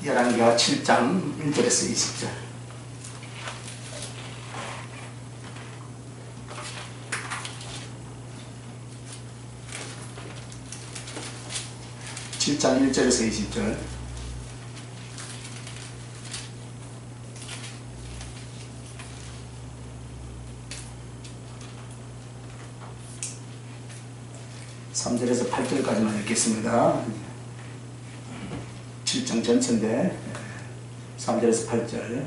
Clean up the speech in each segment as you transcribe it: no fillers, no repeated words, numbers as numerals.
열왕기하 7장 1절에서 20절. (7장 1절에서 20절) (3절에서 8절까지만) 읽겠습니다. 7장 전체인데 3절에서 8절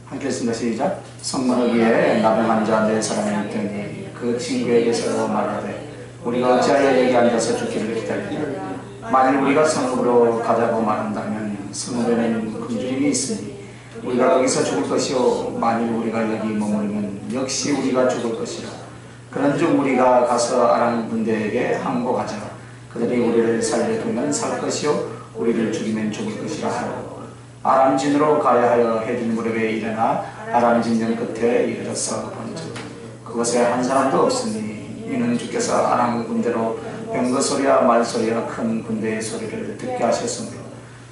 함께 읽습니다. 시작. 성문어기에 나병한 자 네 사람이 있더니 그 친구에게서 말하되 우리가 어찌하여 여기 앉아서 죽기를 기다리냐. 만일 우리가 성읍으로 가자고 말한다면 성읍에는 금주림이 있으니 우리가 거기서 죽을 것이요 만일 우리가 여기 머무르면 역시 우리가 죽을 것이라. 그런즉 우리가 가서 아람 군대에게 항복하자. 그들이 우리를 살려두면 살 것이요 우리를 죽이면 죽을 것이라 하고 아람진으로 가야 하여 해진 무렵에 일어나 아람 진영 끝에 이르러서 본즉 그곳에 한 사람도 없으니 이는 주께서 아람 군대로 병거 소리와 말 소리와 큰 군대의 소리를 듣게 하셨으므로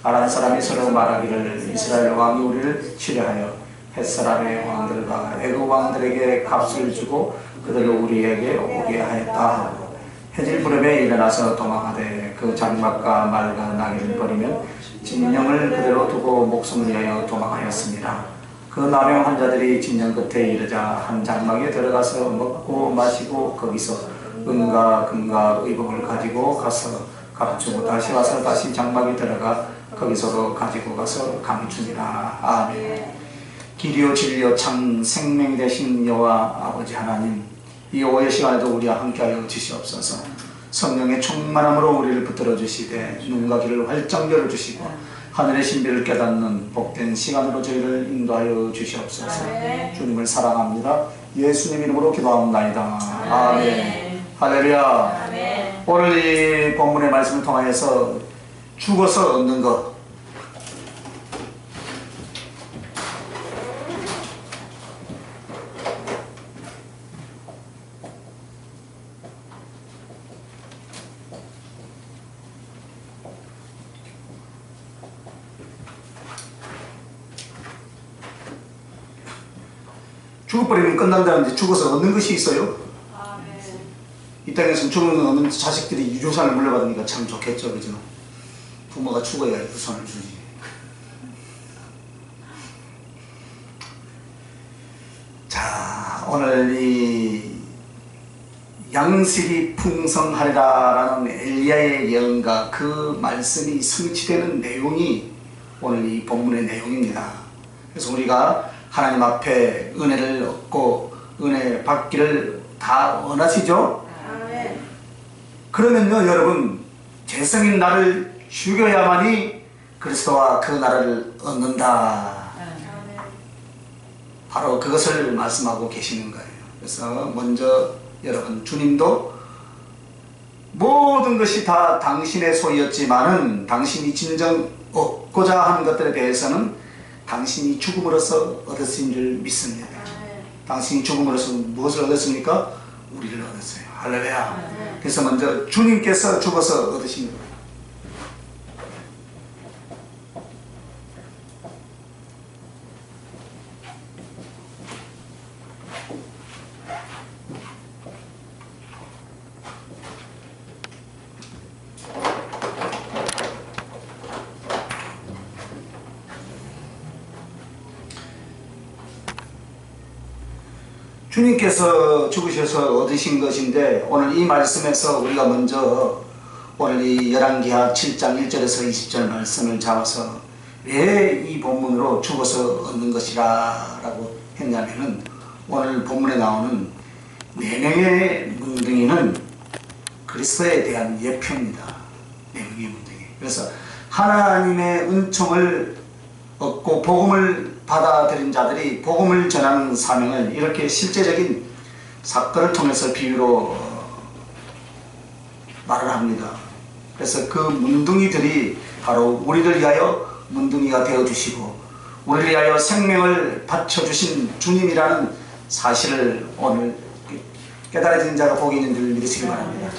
아람 사람이 서로 말하기를 이스라엘 왕이 우리를 치려하여 햇사람의 왕들과 애굽 왕들에게 값을 주고 그들을 우리에게 오게 하였다 하고 해질 무렵에 일어나서 도망하되 그 장막과 말과 나귀를 버리면 진영을 그대로 두고 목숨을 위하여 도망하였습니다. 그 나병 환자들이 진영 끝에 이르자 한 장막에 들어가서 먹고 마시고 거기서 은과 금과 의복을 가지고 가서 감추고 다시 와서 다시 장막에 들어가 거기서도 가지고 가서 감추니라. 아멘. 길이요 진리요 참 생명 되신 여호와 아버지 하나님, 이 오후의 시간에도 우리와 함께하여 주시옵소서. 성령의 충만함으로 우리를 붙들어 주시되 눈과 귀를 활짝 열어주시고 하늘의 신비를 깨닫는 복된 시간으로 저희를 인도하여 주시옵소서. 주님을 사랑합니다. 예수님 이름으로 기도합니다. 아멘. 할렐루야. 아멘. 오늘 이 본문의 말씀을 통하여서 죽어서 얻는 것, 죽어버리면 끝난다는데 죽어서 얻는 것이 있어요? 이 땅에서는 죽으면 얻는 자식들이 유조산을 물려받으니까 참 좋겠죠, 그죠? 부모가 죽어야 유산을 주지. 자, 오늘 이 양식이 풍성하리라 라는 엘리야의 예언과 그 말씀이 성취되는 내용이 오늘 이 본문의 내용입니다. 그래서 우리가 하나님 앞에 은혜를 얻고 은혜 받기를 다 원하시죠? 아멘. 그러면요 여러분, 죄성인 나를 죽여야만이 그리스도와 그 나라를 얻는다. 아멘. 바로 그것을 말씀하고 계시는 거예요. 그래서 먼저 여러분, 주님도 모든 것이 다 당신의 소유였지만은 당신이 진정 얻고자 하는 것들에 대해서는 당신이 죽음으로써 얻었은 줄 믿습니다. 당신이 죽음으로써 무엇을 얻었습니까? 우리를 얻었어요. 할렐루야. 그래서 먼저 주님께서 죽어서 얻으신 거예요. 주님께서 죽으셔서 얻으신 것인데 오늘 이 말씀에서 우리가 먼저 오늘 이 열왕기하 7장 1절에서 20절 말씀을 잡아서 왜 이 본문으로 죽어서 얻는 것이라 라고 했냐면은 오늘 본문에 나오는 4명의 문둥이는 그리스도에 대한 예표입니다. 4명의 문둥이. 그래서 하나님의 은총을 얻고 복음을 받아들인 자들이 복음을 전하는 사명을 이렇게 실제적인 사건을 통해서 비유로 말을 합니다. 그래서 그 문둥이들이 바로 우리를 위하여 문둥이가 되어주시고 우리를 위하여 생명을 바쳐주신 주님이라는 사실을 오늘 깨달아진 자가 복이 있는 줄 믿으시기 바랍니다.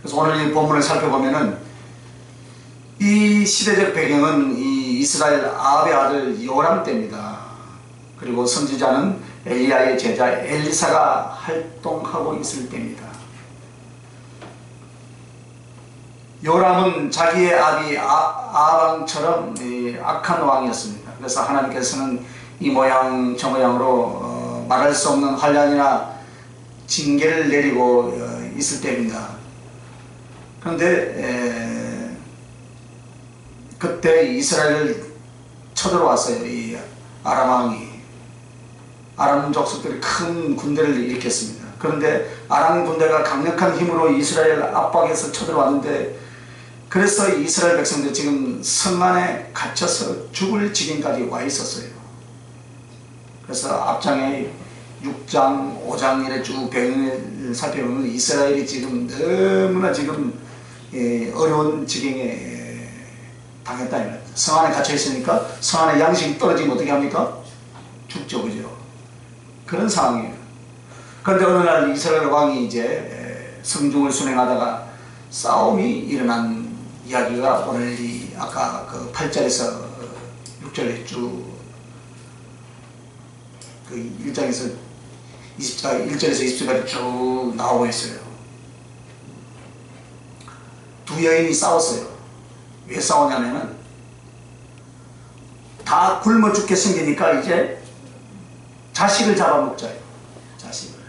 그래서 오늘 이 본문을 살펴보면은 이 시대적 배경은 이 이스라엘 아합의 아들 요람 때입니다. 그리고 선지자는 엘리야의 제자 엘리사가 활동하고 있을 때입니다. 요람은 자기의 아비 아합왕처럼 악한 왕이었습니다. 그래서 하나님께서는 이 모양 저 모양으로 말할 수 없는 환난이나 징계를 내리고 있을 때입니다. 그런데 그때 이스라엘을 쳐들어왔어요. 이 아람 왕이. 아람 족속들이 큰 군대를 일으켰습니다. 그런데 아람 군대가 강력한 힘으로 이스라엘 압박해서 쳐들어왔는데, 그래서 이스라엘 백성들 지금 성 안에 갇혀서 죽을 지경까지 와 있었어요. 그래서 앞장에 6장, 5장 이래 쭉 배경을 살펴보면 이스라엘이 지금 너무나 지금 어려운 지경에 당했다. 성 안에 갇혀 있으니까 성 안에 양식이 떨어지면 어떻게 합니까? 죽죠, 그죠? 그런 상황이에요. 그런데 어느 날 이스라엘 왕이 이제 성중을 순행하다가 싸움이 일어난 이야기가 오늘 이 아까 그 8절에서 6절에 쭉 그 1절에서 20절까지 쭉 나오고 있어요. 두 여인이 싸웠어요. 왜 싸우냐면은 다 굶어 죽게 생기니까 이제 자식을 잡아먹자요. 자식을.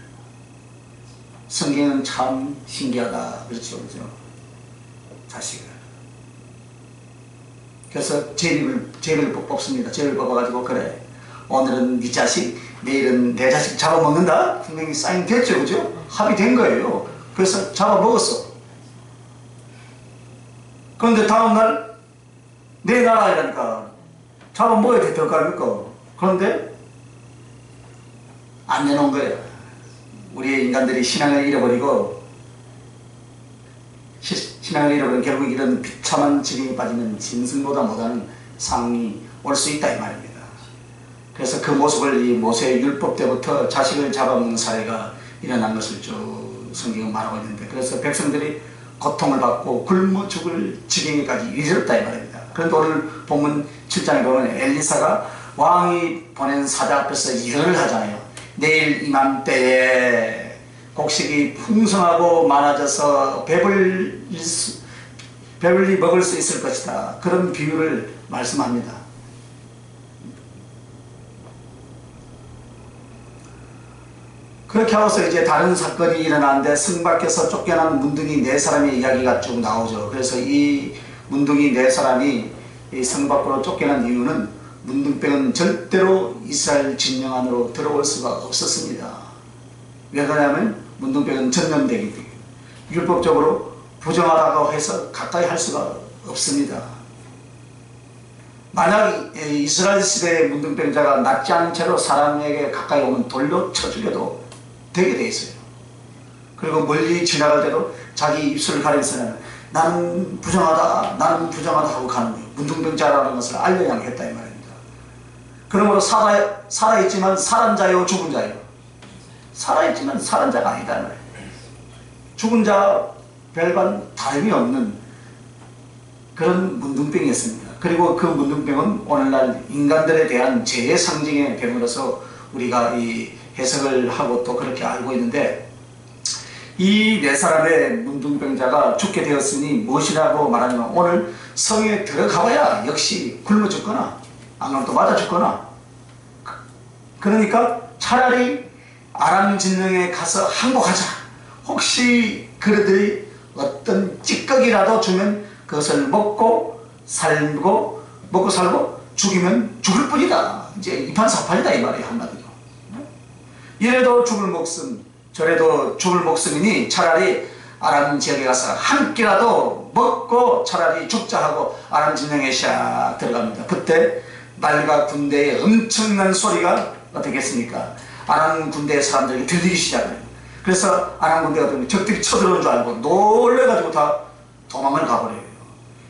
성경은 참 신기하다. 그렇죠, 그렇죠. 자식을. 그래서 제비를 뽑습니다. 제비를 뽑아가지고, 그래, 오늘은 네 자식, 내일은 내 자식 잡아먹는다? 분명히 사인 됐죠, 그죠? 합의된 거예요. 그래서 잡아먹었어. 그런데 다음날 내 나라이라니까 잡아먹어야 될 거 아닙니까? 그런데 안 내놓은 거예요. 우리의 인간들이 신앙을 잃어버리고, 신앙을 잃어버리면 결국 이런 비참한 지경에 빠지면 짐승보다 못하는 상황이 올 수 있다 이 말입니다. 그래서 그 모습을 이 모세의 율법 때부터 자식을 잡아먹는 사례가 일어난 것을 쭉 성경은 말하고 있는데, 그래서 백성들이 고통을 받고 굶어 죽을 지경에까지 이르렀다 이 말입니다. 그런데 오늘 본문 7장에 보면 엘리사가 왕이 보낸 사자 앞에서 예언을 하잖아요. 내일 이맘때에 곡식이 풍성하고 많아져서 배불리 먹을 수 있을 것이다. 그런 비유를 말씀합니다. 그렇게 하고서 이제 다른 사건이 일어나는데 성 밖에서 쫓겨난 문둥이 4사람의 이야기가 쭉 나오죠. 그래서 이 문둥이 4사람이 성 밖으로 쫓겨난 이유는 문둥병은 절대로 이스라엘 진영 안으로 들어올 수가 없었습니다. 왜 그러냐면 문둥병은 전염되기 때문에 율법적으로 부정하다고 해서 가까이 할 수가 없습니다. 만약 이스라엘 시대의 문둥병자가 낫지 않은 채로 사람에게 가까이 오면 돌로 쳐 죽여도 되게 돼 있어요. 그리고 멀리 지나갈 때도 자기 입술을 가리면서 나는 부정하다, 나는 부정하다 하고 가는 거예요. 문둥병자라는 것을 알려야 했다 이 말입니다. 그러므로 살아있지만 살은 자요 죽은 자요. 살아있지만 살은 자가 아니다 말이에요. 죽은 자 별반 다름이 없는 그런 문둥병이었습니다. 그리고 그 문둥병은 오늘날 인간들에 대한 죄의 상징의 병으로서 우리가 이 해석을 하고 또 그렇게 알고 있는데, 이 4사람의 문둥병자가 죽게 되었으니 무엇이라고 말하냐면 오늘 성에 들어가봐야 역시 굶어 죽거나 안 그러면 또 맞아 죽거나, 그러니까 차라리 아람 진영에 가서 항복하자. 혹시 그들이 어떤 찌꺼기라도 주면 그것을 먹고 살고 죽이면 죽을 뿐이다. 이제 이판사판이다 이 말이에요, 한마디로. 이래도 죽을 목숨 저래도 죽을 목숨이니 차라리 아람 지역에 가서 한 끼라도 먹고 차라리 죽자 하고 아람 진영에 샥 들어갑니다. 그때 말과 군대의 엄청난 소리가 어떻겠습니까? 아람 군대의 사람들에게 들리기 시작해요. 그래서 아람 군대가 적들이 쳐들어온 줄 알고 놀래가지고 다 도망을 가버려요.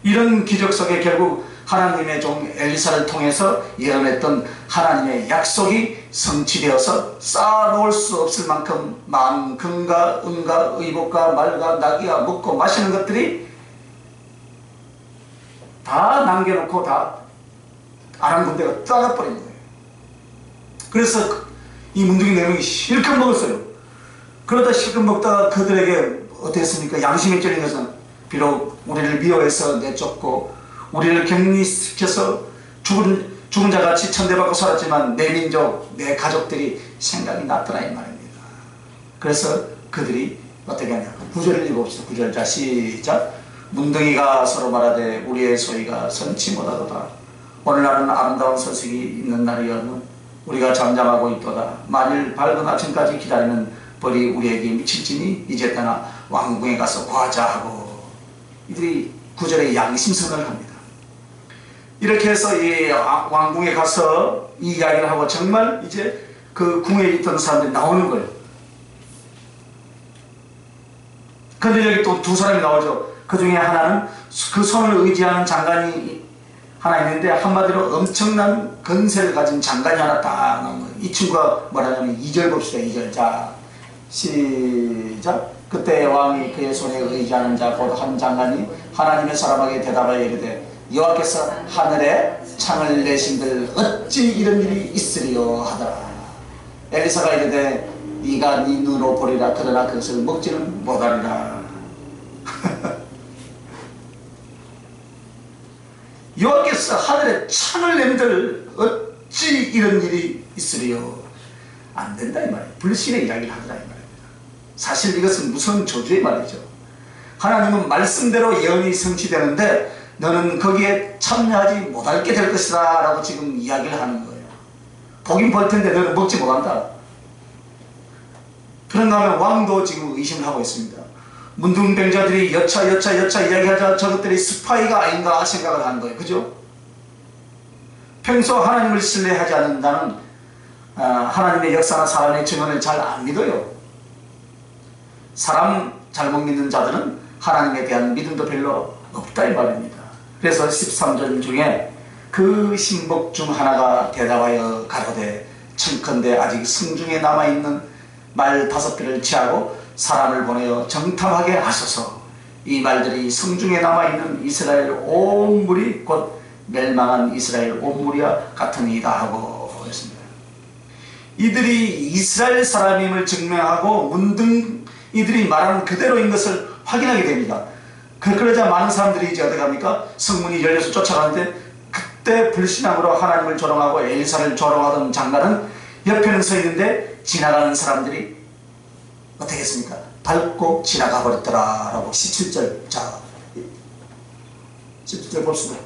이런 기적 속에 결국 하나님의 종 엘리사를 통해서 예언했던 하나님의 약속이 성취되어서 쌓아놓을 수 없을 만큼 많은 금과 은과 의복과 말과 나귀와 먹고 마시는 것들이 다 남겨놓고 다 아람 군대가 따라버린 거예요. 그래서 이 문둥이 4명이 실컷 먹었어요. 그러다 실컷 먹다가 그들에게 어땠습니까? 양심에 찔린 것은 비록 우리를 미워해서 내쫓고 우리를 격리시켜서 죽은 자같이 천대받고 살았지만 내 민족, 내 가족들이 생각이 났더라 이 말입니다. 그래서 그들이 어떻게 하냐. 9절을 읽어봅시다. 9절. 자, 시작. 문둥이가 서로 말하되 우리의 소리가 선치 못하도다. 오늘날은 아름다운 소식이 있는 날이었는 우리가 잠잠하고 있도다. 만일 밝은 아침까지 기다리는 벌이 우리에게 미칠지니 이제 떠나 왕궁에 가서 과자하고. 이들이 9절에 양심선언을 합니다. 이렇게 해서 이 왕궁에 가서 이 이야기를 하고 정말 이제 그 궁에 있던 사람들이 나오는 거예요. 그런데 여기 또 2사람이 나오죠. 그 중에 하나는 그 손을 의지하는 장관이 하나 있는데 한마디로 엄청난 건세를 가진 장관이 하나 딱 나온 거예요. 이 친구가 뭐라냐면 2절 봅시다. 2절. 자, 시작. 그때 왕이 그의 손에 의지하는 자 곧 한 장관이 하나님의 사람에게 대답하여 이르되 여호와께서 하늘에 창을 내신들 어찌 이런 일이 있으리요 하더라. 엘리사가 이르되 네가 네 눈으로 보리라. 그러나 그것을 먹지는 못하리라. 여호와께서 하늘에 창을 낸들 어찌 이런 일이 있으리요. 안 된다 이 말이에요. 불신의 이야기를 하더라 이 말입니다. 사실 이것은 무서운 저주의 말이죠. 하나님은 말씀대로 예언이 성취되는데 너는 거기에 참여하지 못하게 될 것이다 라고 지금 이야기를 하는 거예요. 보긴 볼 텐데 너는 먹지 못한다. 그런가 하면 왕도 지금 의심을 하고 있습니다. 문둥병자들이 여차 이야기하자 저것들이 스파이가 아닌가 생각을 하는 거예요. 그죠? 평소 하나님을 신뢰하지 않는다는 하나님의 역사나 사람의 증언을 잘 안 믿어요. 사람 잘못 믿는 자들은 하나님에 대한 믿음도 별로 없다 이 말입니다. 그래서 13절 중에 그 신복 중 하나가 대답하여 가로되 청컨대 아직 성중에 남아있는 말 5개를 취하고 사람을 보내어 정탐하게 하소서. 이 말들이 성중에 남아있는 이스라엘 온 무리 곧 멸망한 이스라엘 온 무리와 같으니이다 하고 했습니다. 이들이 이스라엘 사람임을 증명하고 문둥 이들이 말하는 그대로인 것을 확인하게 됩니다. 그러자 많은 사람들이 이제 어떻게 합니까? 성문이 열려서 쫓아가는데 그때 불신앙으로 하나님을 조롱하고 엘리사를 조롱하던 장관은 옆에는 서 있는데 지나가는 사람들이 어떻게 했습니까? 밟고 지나가 버렸더라 라고 17절. 자, 17절 봅시다.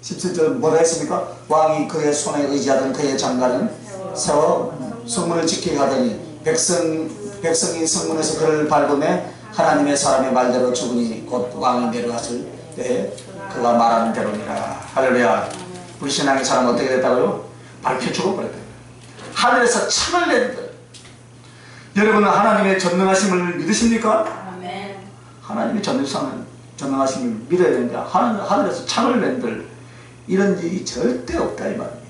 17절 뭐라 했습니까? 왕이 그의 손에 의지하던 그의 장관은 세워 성문을 지키게 하더니 백성이 성문에서 그를 밟음에 하나님의 사람의 말대로 죽으니 곧 왕이 내려갔을 때 그가 말하는 대로니라. 할렐루야. 불신앙의 사람은 어떻게 됐다고요? 밟혀 죽어버렸다. 하늘에서 창을 낸다. 여러분은 하나님의 전능하심을 믿으십니까? 아멘. 하나님의 전능하심을 믿어야 되는데 하늘에서 창을 낸들 이런 일이 절대 없다 이 말입니다.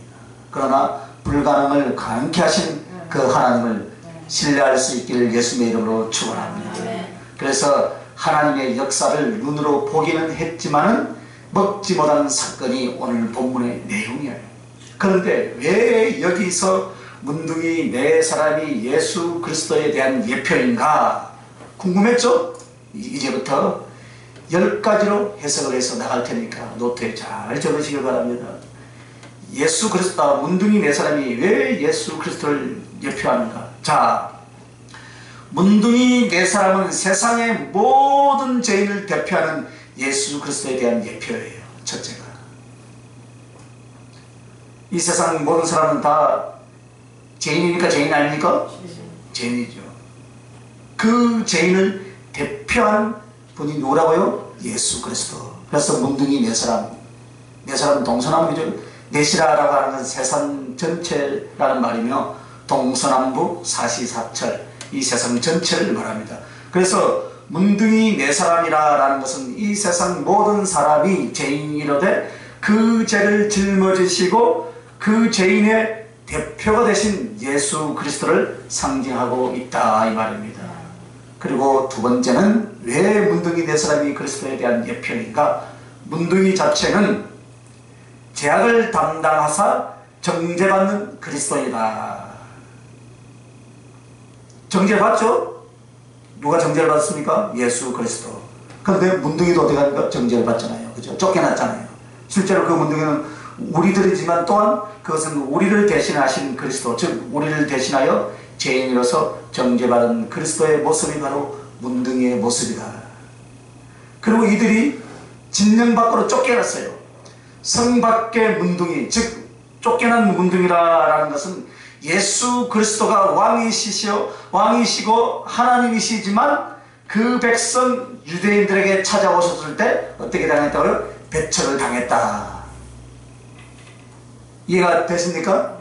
그러나 불가능을 가능케 하신 그 하나님을 신뢰할 수 있기를 예수님의 이름으로 축원합니다. 그래서 하나님의 역사를 눈으로 보기는 했지만은 먹지 못하는 사건이 오늘 본문의 내용이에요. 그런데 왜 여기서 문둥이 4사람이 예수 그리스도에 대한 예표인가 궁금했죠? 이제부터 10가지로 해석을 해서 나갈 테니까 노트에 잘 적으시길 바랍니다. 예수 그리스도, 문둥이 4사람이 왜 예수 그리스도를 예표하는가? 자, 문둥이 4사람은 세상의 모든 죄인을 대표하는 예수 그리스도에 대한 예표예요. 첫째가 이 세상 모든 사람은 다 죄인이니까 죄인 아닙니까? 죄인이죠. 그 죄인을 대표하는 분이 누구라고요? 예수 그리스도. 그래서 문둥이 4사람, 4사람은 동서남북이죠. 넷이라고 하는 것은 세상 전체라는 말이며 동서남북 사시사철 이 세상 전체를 말합니다. 그래서 문둥이 4사람이라는 것은 이 세상 모든 사람이 죄인이로되 그 죄를 짊어지시고 그 죄인의 대표가 되신 예수 그리스도를 상징하고 있다 이 말입니다. 그리고 두 번째는 왜 문둥이 네 사람이 그리스도에 대한 예표인가? 문둥이 자체는 죄악을 담당하사 정죄받는 그리스도이다. 정죄받죠? 누가 정죄를 받습니까? 예수 그리스도. 그런데 문둥이도 어떻게 합니까? 정죄를 받잖아요. 그죠? 쫓겨났잖아요. 실제로 그 문둥이는 우리들이지만 또한 그것은 우리를 대신하신 그리스도, 즉 우리를 대신하여 죄인으로서 정죄받은 그리스도의 모습이 바로 문둥이의 모습이다. 그리고 이들이 진영 밖으로 쫓겨났어요. 성 밖의 문둥이, 즉 쫓겨난 문둥이라는 것은 예수 그리스도가 왕이시고 하나님이시지만 그 백성 유대인들에게 찾아오셨을 때 어떻게 당했다고요? 배척을 당했다. 이해가 되십니까?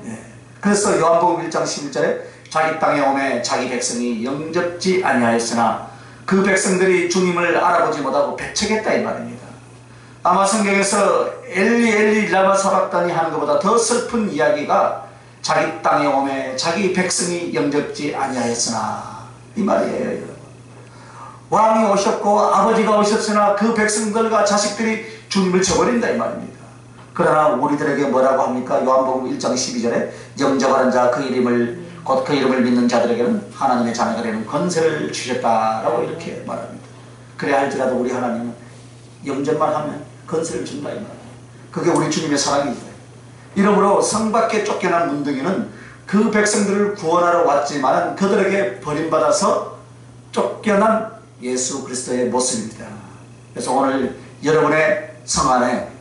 네. 그래서 요한복음 1장 11절에 자기 땅에 오매 자기 백성이 영접지 아니하였으나 그 백성들이 주님을 알아보지 못하고 배척했다 이 말입니다. 아마 성경에서 엘리 엘리 라마 사박다니 하는 것보다 더 슬픈 이야기가 자기 땅에 오매 자기 백성이 영접지 아니하였으나 이 말이에요. 여러분. 왕이 오셨고 아버지가 오셨으나 그 백성들과 자식들이 주님을 저버린다 이 말입니다. 그러나 우리들에게 뭐라고 합니까? 요한복음 1장 12절에 영접하는 자 그 이름을 곧 그 이름을 믿는 자들에게는 하나님의 자녀가 되는 권세를 주셨다라고 이렇게 말합니다. 그래 할지라도 우리 하나님은 영접만 하면 권세를 준다 이 말이에요. 그게 우리 주님의 사랑이죠. 이러므로 성 밖에 쫓겨난 문둥이는 그 백성들을 구원하러 왔지만 그들에게 버림받아서 쫓겨난 예수 그리스도의 모습입니다. 그래서 오늘 여러분의 성 안에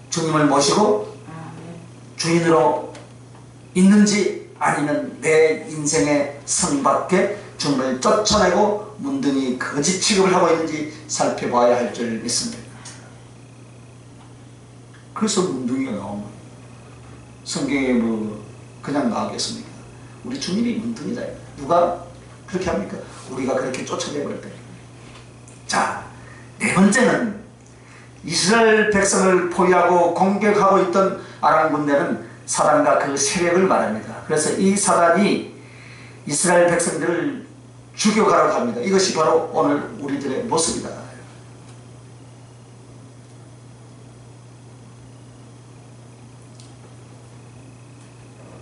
주님을 모시고 주인으로 있는지 아니면 내 인생의 성 밖에 주님을 쫓아내고 문둥이 거짓 취급을 하고 있는지 살펴봐야 할 줄 믿습니다. 그래서 문둥이가 나오면 성경에 뭐 그냥 나오겠습니까? 우리 주님이 문둥이다. 누가 그렇게 합니까? 우리가 그렇게 쫓아내버릴 때. 자, 네 번째는 이스라엘 백성을 포위하고 공격하고 있던 아람 군대는 사단과 그 세력을 말합니다. 그래서 이 사단이 이스라엘 백성들을 죽여가라고 합니다. 이것이 바로 오늘 우리들의 모습이다.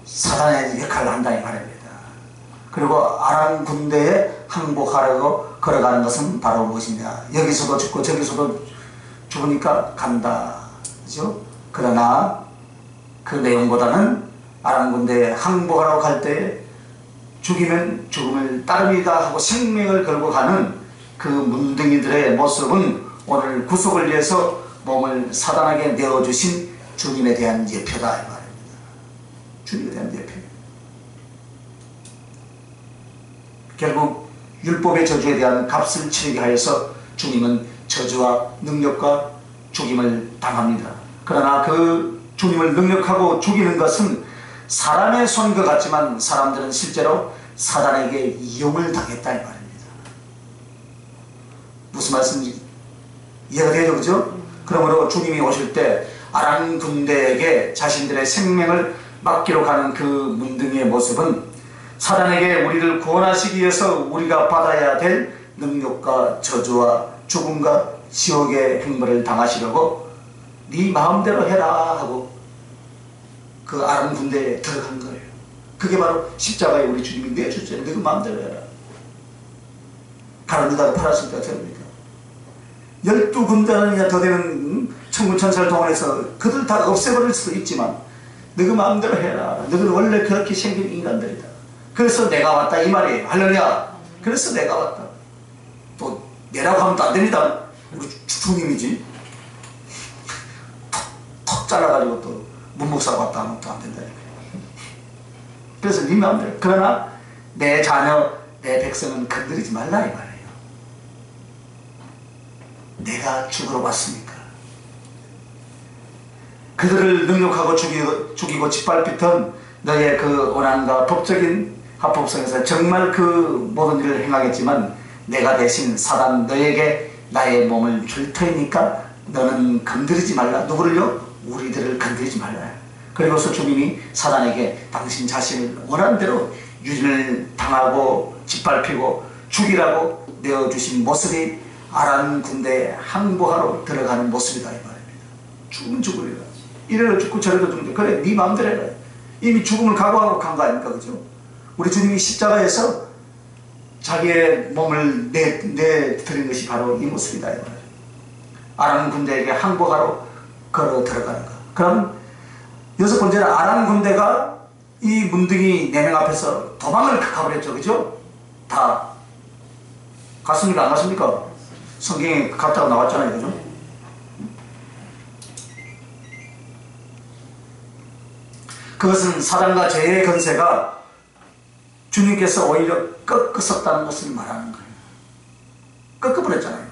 사단의 역할을 한다 이 말입니다. 그리고 아람 군대에 항복하려고 걸어가는 것은 바로 무엇이냐? 여기서도 죽고 저기서도 죽으니까 간다. 그죠? 그러나 그 내용보다는 아람 군대에 항복하라고 갈 때 죽이면 죽음을 따릅니다 하고 생명을 걸고 가는 그 문둥이들의 모습은 오늘 구속을 위해서 몸을 사단에게 내어주신 주님에 대한 예표다 이 말입니다. 주님에 대한 예표. 결국 율법의 저주에 대한 값을 치르게 하여서 주님은 저주와 능력과 죽임을 당합니다. 그러나 그 주님을 능력하고 죽이는 것은 사람의 손과 같지만 사람들은 실제로 사단에게 이용을 당했다 이 말입니다. 무슨 말씀인지 이해가 되죠? 그죠? 그러므로 주님이 오실 때 아람 군대에게 자신들의 생명을 맡기러 가는 그 문둥이의 모습은 사단에게 우리를 구원하시기 위해서 우리가 받아야 될 능력과 저주와 죽음과 지옥의 행벌을 당하시려고 네 마음대로 해라 하고 그 아람 군대에 들어간 거예요. 그게 바로 십자가에 우리 주님이 내주셨잖아요. 네 마음대로 해라. 가르다가 팔았을 때가 됩니까? 12군단이나 더 되는 천군천사를 동원해서 그들 다 없애버릴 수도 있지만 너그 마음대로 해라. 너는 원래 그렇게 생긴 인간들이다. 그래서 내가 왔다 이 말이에요. 할렐루야. 그래서 내가 왔다. 또 내라고 하면 또 안 됩니다. 우리 주님이지. 턱 잘라가지고 또 문목사가 왔다 하면 또 안 된다. 그래서 네 마음대로. 그러나 내 자녀, 내 백성은 건드리지 말라 이 말이에요. 내가 죽으러 왔으니까. 그들을 능욕하고 죽이고 짓밟히던 너의 그 원한과 법적인 합법성에서 정말 그 모든 일을 행하겠지만 내가 대신 사단 너에게 나의 몸을 줄 테니까 너는 건드리지 말라. 누구를요? 우리들을 건드리지 말라. 그리고서 주님이 사단에게 당신 자신을 원하는 대로 유진을 당하고 짓밟히고 죽이라고 내어주신 모습이 아람 군대에 항복하러 들어가는 모습이다 이 말입니다. 죽으면 죽으리라. 이래로 죽고 저래도 죽는데 그래 네 마음대로 해라. 이미 죽음을 각오하고 간 거 아닙니까? 그죠? 우리 주님이 십자가에서 자기의 몸을 내드린 것이 바로 이 모습이다 이 말이에요. 아람 군대에게 항복하러 걸어 들어가는 것. 그럼 여섯 번째는 아람 군대가 이 문둥이 4명 앞에서 도망을 가버렸죠. 그죠? 다 갔습니까? 안 갔습니까? 성경에 갔다가 나왔잖아요. 그죠? 그것은 사단과 죄의 건세가 주님께서 오히려 꺾으셨다는 것을 말하는 거예요. 꺾어버렸잖아요.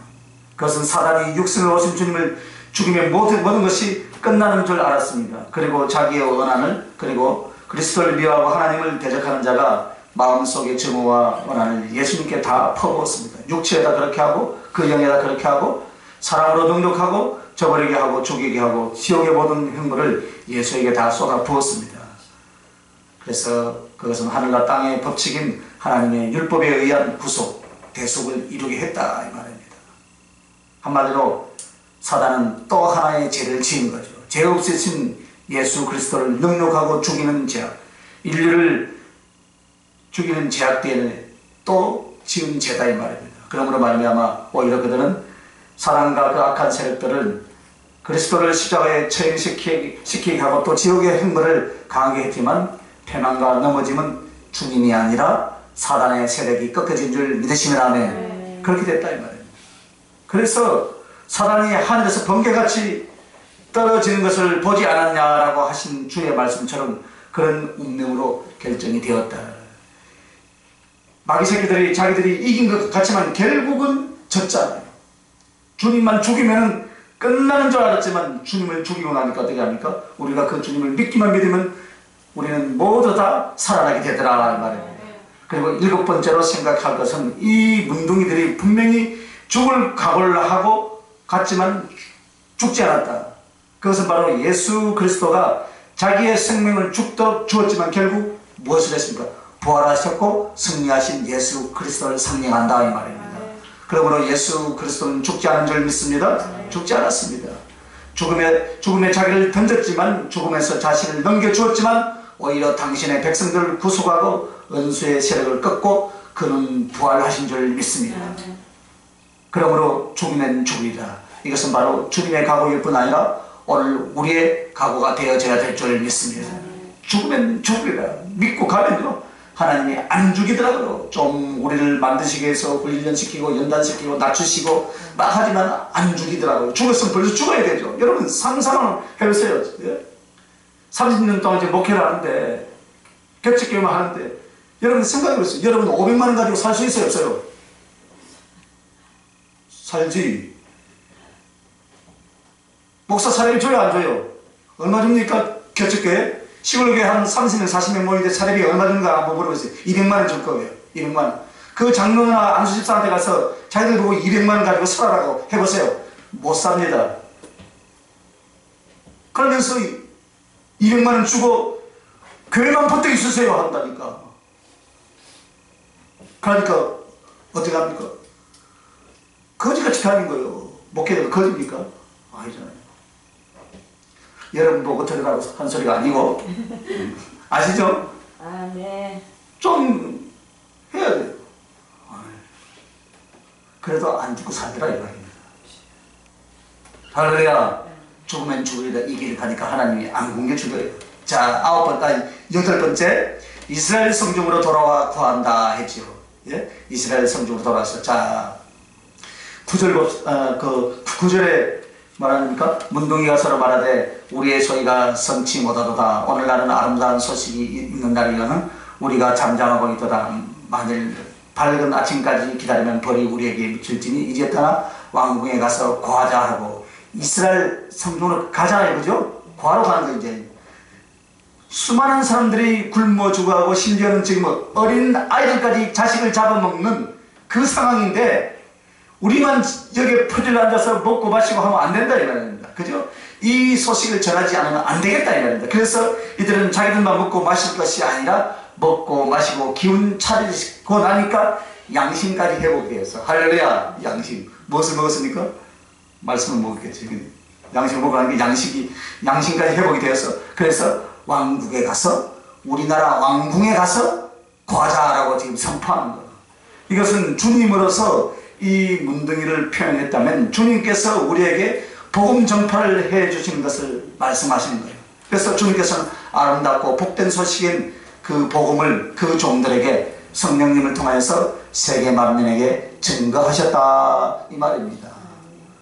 그것은 사단이 육신을 오신 주님을 죽이면 모든 것이 끝나는 줄 알았습니다. 그리고 자기의 원한을, 그리고 그리스도를 미워하고 하나님을 대적하는 자가 마음속의 증오와 원한을 예수님께 다 퍼부었습니다. 육체에다 그렇게 하고 그 영에다 그렇게 하고 사랑으로 능력하고 저버리게 하고 죽이게 하고 지옥의 모든 행물을 예수에게 다 쏟아 부었습니다. 그래서 그것은 하늘과 땅의 법칙인 하나님의 율법에 의한 구속, 대속을 이루게 했다 이 말입니다. 한마디로 사단은 또 하나의 죄를 지은 거죠. 죄 없으신 예수 그리스도를 능욕하고 죽이는 죄악, 인류를 죽이는 죄악 뒤에는 또 지은 죄다 이 말입니다. 그러므로 말미암아 오히려 그들은 사단과 그 악한 세력들을 그리스도를 십자가에 처형시키게 하고 또 지옥의 행보를 강하게 했지만 패망과 넘어짐은 주님이 아니라 사단의 세력이 꺾어진 줄 믿으시면 아멘. 그렇게 됐다 이 말입니다. 그래서 사단이 하늘에서 번개같이 떨어지는 것을 보지 않았냐라고 하신 주의 말씀처럼 그런 운명으로 결정이 되었다. 마귀 새끼들이 자기들이 이긴 것 같지만 결국은 졌잖아요. 주님만 죽이면 끝나는 줄 알았지만 주님을 죽이고 나니까 어떻게 합니까? 우리가 그 주님을 믿기만 믿으면 우리는 모두 다 살아나게 되더라 이 말입니다. 그리고 7번째로 생각할 것은 이 문둥이들이 분명히 죽을 각오를 하고 갔지만 죽지 않았다. 그것은 바로 예수 그리스도가 자기의 생명을 죽도록 주었지만 결국 무엇을 했습니까? 부활하셨고 승리하신 예수 그리스도를 상징한다 이 말입니다. 그러므로 예수 그리스도는 죽지 않은 줄 믿습니다. 죽지 않았습니다. 죽음에 자기를 던졌지만 죽음에서 자신을 넘겨주었지만 오히려 당신의 백성들을 구속하고 은수의 세력을 꺾고 그는 부활하신 줄 믿습니다. 그러므로 죽으면 죽으리라. 이것은 바로 주님의 각오일 뿐 아니라 오늘 우리의 각오가 되어져야 될 줄 믿습니다. 죽으면 죽으리라. 믿고 가면요 하나님이 안 죽이더라고요. 좀 우리를 만드시기 위해서 훈련시키고 연단시키고 낮추시고 막 하지만 안 죽이더라고요. 죽었으면 벌써 죽어야 되죠. 여러분 상상을 해보세요. 30년 동안 이제 목회를 하는데 격식교회만 하는데 여러분 생각해보세요. 여러분 500만 원 가지고 살 수 있어요 없어요? 살지. 목사 사례비 줘요 안 줘요? 얼마 줍니까? 격식교회? 시골교회 한 30명 40명 모이는데 사례비 얼마 주는가 한번 물어보세요. 200만 원 줄 거예요. 200만 원. 그 장로나 안수집사한테 가서 자기들 보고 200만 원 가지고 살아라고 해보세요. 못 삽니다. 그러면서 200만 원 주고 교회만 버텨 있으세요 한다니까. 그러니까 어떻게 합니까? 거지같이 다닌 거예요. 목회자가 거지입니까? 아니잖아요. 여러분 보고 들으라고 한 소리가 아니고 아시죠? 아, 네. 좀 해야 돼요. 그래도 안 죽고 살더라 이 말입니다. 할렐루야. 죽으면 죽으리라 이 길을 가니까 하나님이 안 굶겨 주고요. 자, 8번째 이스라엘 성중으로 돌아와 구한다 했지요. 예? 이스라엘 성중으로 돌아와서 자 9절에 말하니까 문둥이가 서로 말하되 우리의 소리가 성치 못하도다. 오늘날은 아름다운 소식이 있는 날이라는 우리가 잠잠하고 있도다. 만일 밝은 아침까지 기다리면 벌이 우리에게 미칠지니 이제 떠나 왕궁에 가서 구하자 하고 이스라엘 성중으로 가잖아요. 그죠? 구하러 가는 거 이제 수많은 사람들이 굶어 죽어가고 심지어는 지금 어린 아이들까지 자식을 잡아먹는 그 상황인데 우리만 여기에 퍼즐 앉아서 먹고 마시고 하면 안 된다 이 말입니다. 그죠? 이 소식을 전하지 않으면 안 되겠다 이 말입니다. 그래서 이들은 자기들만 먹고 마실 것이 아니라 먹고 마시고 기운 차리고 나니까 양심까지 회복이 되었어. 할렐루야. 양심. 무엇을 먹었습니까? 말씀을 먹었겠지. 양심을 먹고 나니까 양심까지 회복이 되었어. 그래서 왕국에 가서, 우리나라 왕궁에 가서 과자라고 지금 선포하는 거예요. 이것은 주님으로서 이 문둥이를 표현했다면 주님께서 우리에게 복음 전파를 해 주시는 것을 말씀하시는 거예요. 그래서 주님께서는 아름답고 복된 소식인 그 복음을 그 종들에게 성령님을 통하여서 세계 만민에게 증거하셨다 이 말입니다.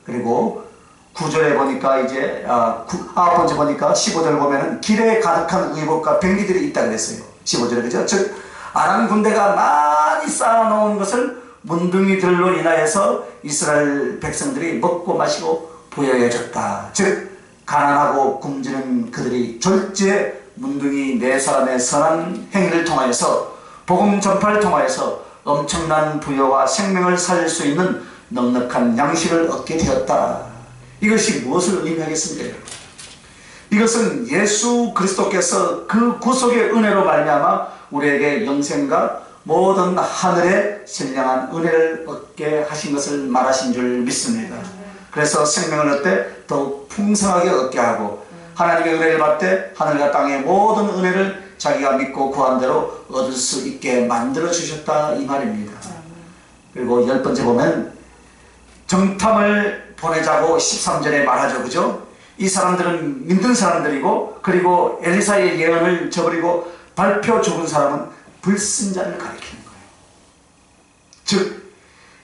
그리고 9절에 보니까 이제 9번째 보니까 15절 보면은 길에 가득한 의복과 병기들이 있다 그랬어요. 15절에 그죠? 즉 아람 군대가 많이 쌓아놓은 것을 문둥이들로 인하여서 이스라엘 백성들이 먹고 마시고 부여해졌다. 즉 가난하고 굶주린 그들이 졸지에 문둥이 네 사람의 선한 행위를 통하여서 복음 전파를 통하여서 엄청난 부여와 생명을 살릴 수 있는 넉넉한 양식을 얻게 되었다. 이것이 무엇을 의미하겠습니까? 이것은 예수 그리스도께서 그 구속의 은혜로 말미암아 우리에게 영생과 모든 하늘의 신령한 은혜를 얻게 하신 것을 말하신 줄 믿습니다. 그래서 생명을 얻되 더욱 풍성하게 얻게 하고 하나님의 은혜를 받되 하늘과 땅의 모든 은혜를 자기가 믿고 구한 대로 얻을 수 있게 만들어 주셨다 이 말입니다. 그리고 10번째 보면 정탐을 보내자고 13절에 말하죠. 그죠? 이 사람들은 믿는 사람들이고 그리고 엘리사의 예언을 저버리고 발표 죽은 사람은 불신자를 가리키는 거예요. 즉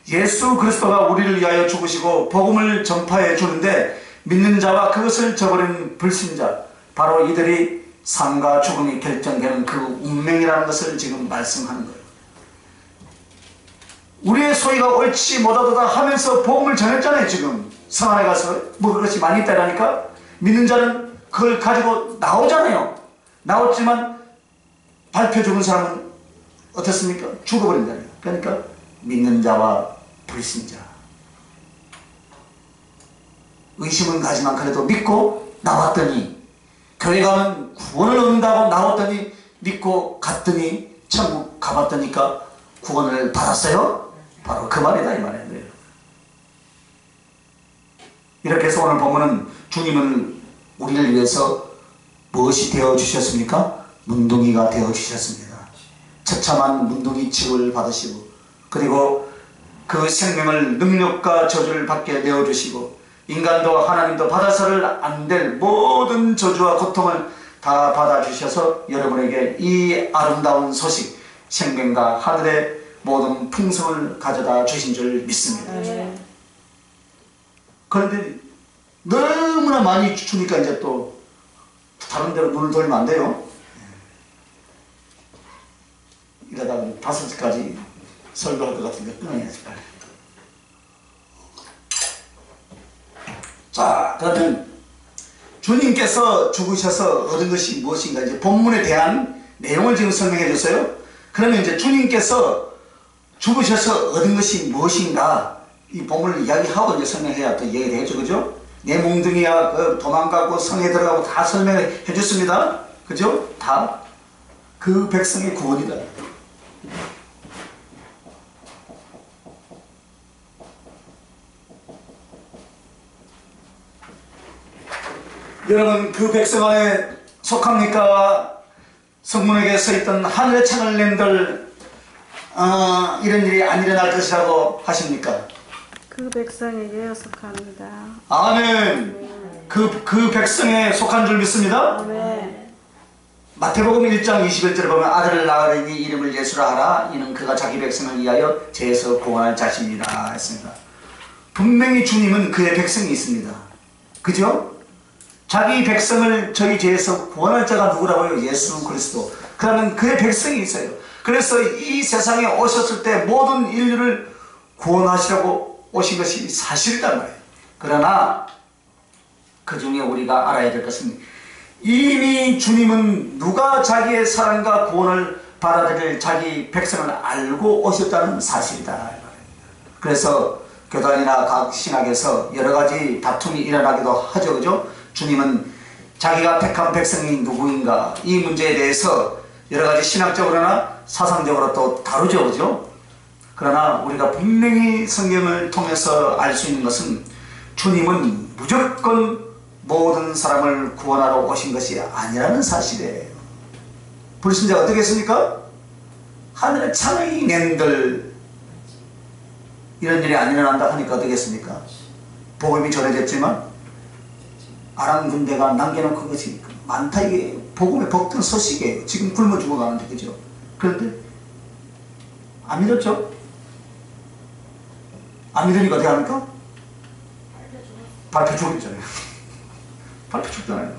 예수 그리스도가 우리를 위하여 죽으시고 복음을 전파해 주는데 믿는 자와 그것을 저버린 불신자, 바로 이들이 삶과 죽음이 결정되는 그 운명이라는 것을 지금 말씀하는 거예요. 우리의 소리가 옳지 못하다 하면서 복음을 전했잖아요. 지금 성 안에 가서 먹을 것이 많이 있다라니까 믿는 자는 그걸 가지고 나오잖아요. 나왔지만 발표 죽은 사람은 어떻습니까? 죽어버린다니까. 그러니까 믿는 자와 불신자, 의심은 가지만 그래도 믿고 나왔더니, 교회 가면 구원을 얻는다고 나왔더니 믿고 갔더니 천국 가봤더니까 구원을 받았어요? 바로 그 말이다 이 말이에요. 이렇게 해서 오늘 보면은 주님은 우리를 위해서 무엇이 되어주셨습니까? 문둥이가 되어주셨습니다. 처참한 문둥이 취급을 받으시고, 그리고 그 생명을 능력과 저주를 받게 내어주시고, 인간도 하나님도 받아서를 안 될 모든 저주와 고통을 다 받아주셔서 여러분에게 이 아름다운 소식, 생명과 하늘의 모든 풍성을 가져다 주신 줄 믿습니다. 그런데 너무나 많이 주니까 이제 또 다른 데로 눈을 돌리면 안 돼요. 이러다가 5시까지 설교할 것 같은데 끊어야지 빨리. 자, 그러면 주님께서 죽으셔서 얻은 것이 무엇인가, 이제 본문에 대한 내용을 지금 설명해 줬어요. 그러면 이제 주님께서 죽으셔서 얻은 것이 무엇인가, 이 본문을 이야기하고 이제 설명해야 또 얘기를 해줘, 그죠? 내 몽둥이야, 그 도망가고 성에 들어가고 다 설명해 줬습니다. 그죠? 다 그 백성의 구원이다. 여러분, 그 백성 안에 속합니까? 성문에게 서있던 하늘의 창을 낸들 이런 일이 안 일어날 것이라고 하십니까? 그 백성에게 속합니다. 아멘. 그 백성에 속한 줄 믿습니다. 아멘. 마태복음 1장 21절에 보면 아들을 낳으리니 이름을 예수라 하라. 이는 그가 자기 백성을 위하여 죄에서 구원할 자신이다 했습니다. 분명히 주님은 그의 백성이 있습니다. 그죠? 자기 백성을 저희 죄에서 구원할 자가 누구라고요? 예수 그리스도. 그러면 그의 백성이 있어요. 그래서 이 세상에 오셨을 때 모든 인류를 구원하시려고 오신 것이 사실이란 말이에요. 그러나 그 중에 우리가 알아야 될 것은 이미 주님은 누가 자기의 사랑과 구원을 받아들일 자기 백성을 알고 오셨다는 사실이다. 그래서 교단이나 각 신학에서 여러 가지 다툼이 일어나기도 하죠. 그죠? 주님은 자기가 택한 백성이 누구인가, 이 문제에 대해서 여러 가지 신학적으로나 사상적으로 또 다르죠, 그죠? 그러나 우리가 분명히 성경을 통해서 알 수 있는 것은 주님은 무조건 모든 사람을 구원하러 오신 것이 아니라는 사실이에요. 불신자가 어떻겠습니까? 하늘에 창이 낸들 이런 일이 안 일어난다 하니까 어떻겠습니까? 복음이 전해졌지만 아람 군대가 남겨놓은 것이 많다. 이게 복음의 복된 소식이에요. 지금 굶어 죽어가는데, 그죠? 그런데 안 믿었죠? 안 믿으니까 어떻게 합니까? 발표 죽었잖아요. 발표 죽잖아요.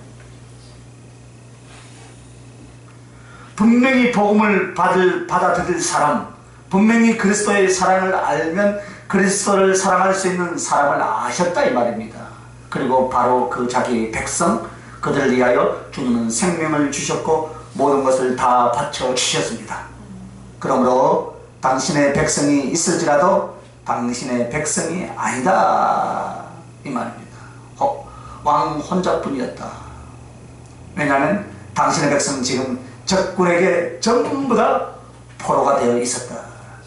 분명히 복음을 받아들일 사람, 분명히 그리스도의 사랑을 알면 그리스도를 사랑할 수 있는 사람을 아셨다 이 말입니다. 그리고 바로 그 자기 백성 그들을 위하여 주님은 생명을 주셨고 모든 것을 다 바쳐 주셨습니다. 그러므로 당신의 백성이 있을지라도 당신의 백성이 아니다 이 말입니다. 왕 혼자뿐이었다. 왜냐하면 당신의 백성은 지금 적군에게 전부 다 포로가 되어 있었다.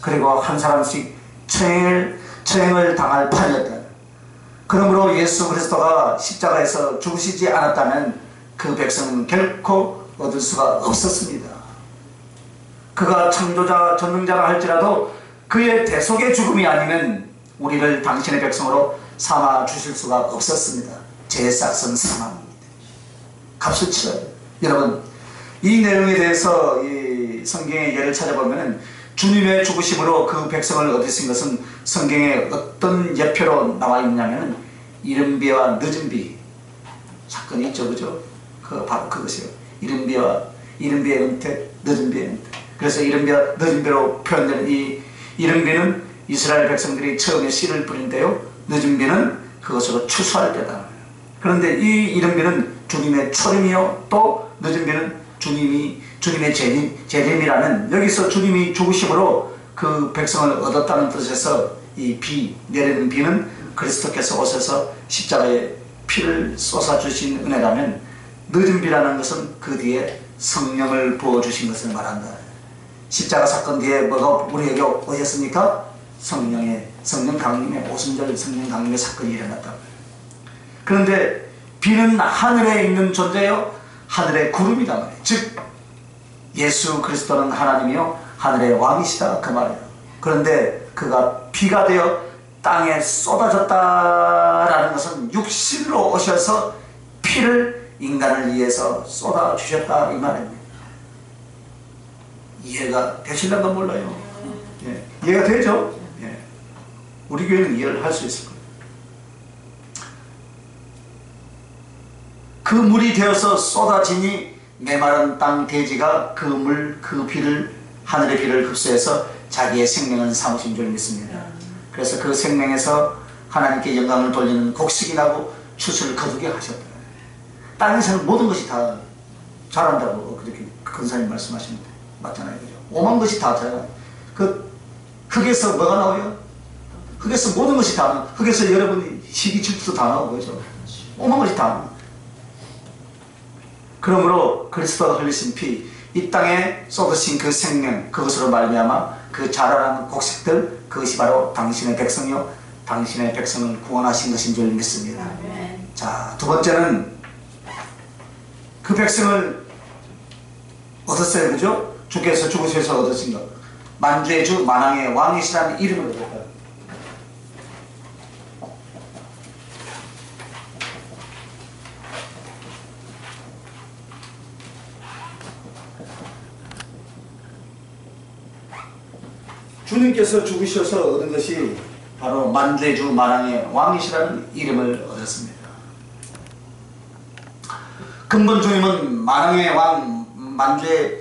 그리고 한 사람씩 처형을 당할 판이었다. 그러므로 예수 그리스도가 십자가에서 죽으시지 않았다면 그 백성은 결코 얻을 수가 없었습니다. 그가 창조자 전능자라 할지라도 그의 대속의 죽음이 아니면 우리를 당신의 백성으로 삼아 주실 수가 없었습니다. 제사선 사망입니다. 값을 치러야 돼요. 여러분, 이 내용에 대해서 이 성경의 예를 찾아보면 주님의 죽으심으로 그 백성을 얻으신 것은 성경에 어떤 예표로 나와 있냐면 이른 비와 늦은 비 사건이 있죠, 그죠? 바로 그것이요. 이른 비의 은퇴, 늦은 비의 은퇴. 그래서 이른 비와 늦은 비로 표현되는 이 이른 비는 이스라엘 백성들이 처음에 씨를 뿌린데요, 늦은 비는 그것으로 추수할 때다. 그런데 이 이른 비는 주님의 초림이요, 또 늦은 비는 주님의 재림이라는, 여기서 주님이 죽으심으로 그 백성을 얻었다는 뜻에서 이 비, 내리는 비는 그리스도께서 오셔서 십자가에 피를 쏟아주신 은혜라면, 늦은 비라는 것은 그 뒤에 성령을 부어주신 것을 말한다. 십자가 사건 뒤에 뭐가 우리에게 오셨습니까? 성령 강림의 오순절 성령 강림의 사건이 일어났다. 그런데 비는 하늘에 있는 존재요, 하늘의 구름이다 말이에요. 즉 예수 그리스도는 하나님이요 하늘의 왕이시다 그 말이에요. 그런데 그가 비가 되어 땅에 쏟아졌다라는 것은 육신으로 오셔서 피를 인간을 위해서 쏟아주셨다 이 말입니다. 이해가 되실런가 몰라요. 예. 이해가 되죠? 예. 우리 교회는 이해를 할 수 있을 거예요. 그 물이 되어서 쏟아지니 메마른 땅 대지가 그 물, 그 비를, 하늘의 비를 흡수해서 자기의 생명을 삼으신 줄 믿습니다. 그래서 그 생명에서 하나님께 영광을 돌리는 곡식이 나고 추수를 거두게 하셨다. 땅에서는 모든 것이 다 자란다고 그렇게 근사님 말씀하십니다. 맞잖아요, 그죠? 오만 것이 다 자라요. 그 흙에서 뭐가 나와요? 흙에서 모든 것이 다 나와요. 흙에서 여러분이 희귀질도 다 나오고, 그죠? 오만 것이 다 나와요. 그러므로 그리스도가 흘리신 피, 이 땅에 쏟으신 그 생명, 그것으로 말미암아 그 자라나는 곡식들, 그것이 바로 당신의 백성이요 당신의 백성을 구원하신 것인 줄 믿습니다. 자, 두 번째는 그 백성을 얻었어요, 그죠? 주께서 죽으셔서 얻으신 것, 만주의 주 만왕의 왕이시라는 이름을 얻었다. 주님께서 죽으셔서 얻은 것이 바로 만주의 주 만왕의 왕이시라는 이름을 얻었습니다. 근본 주님은 만왕의 왕, 만주의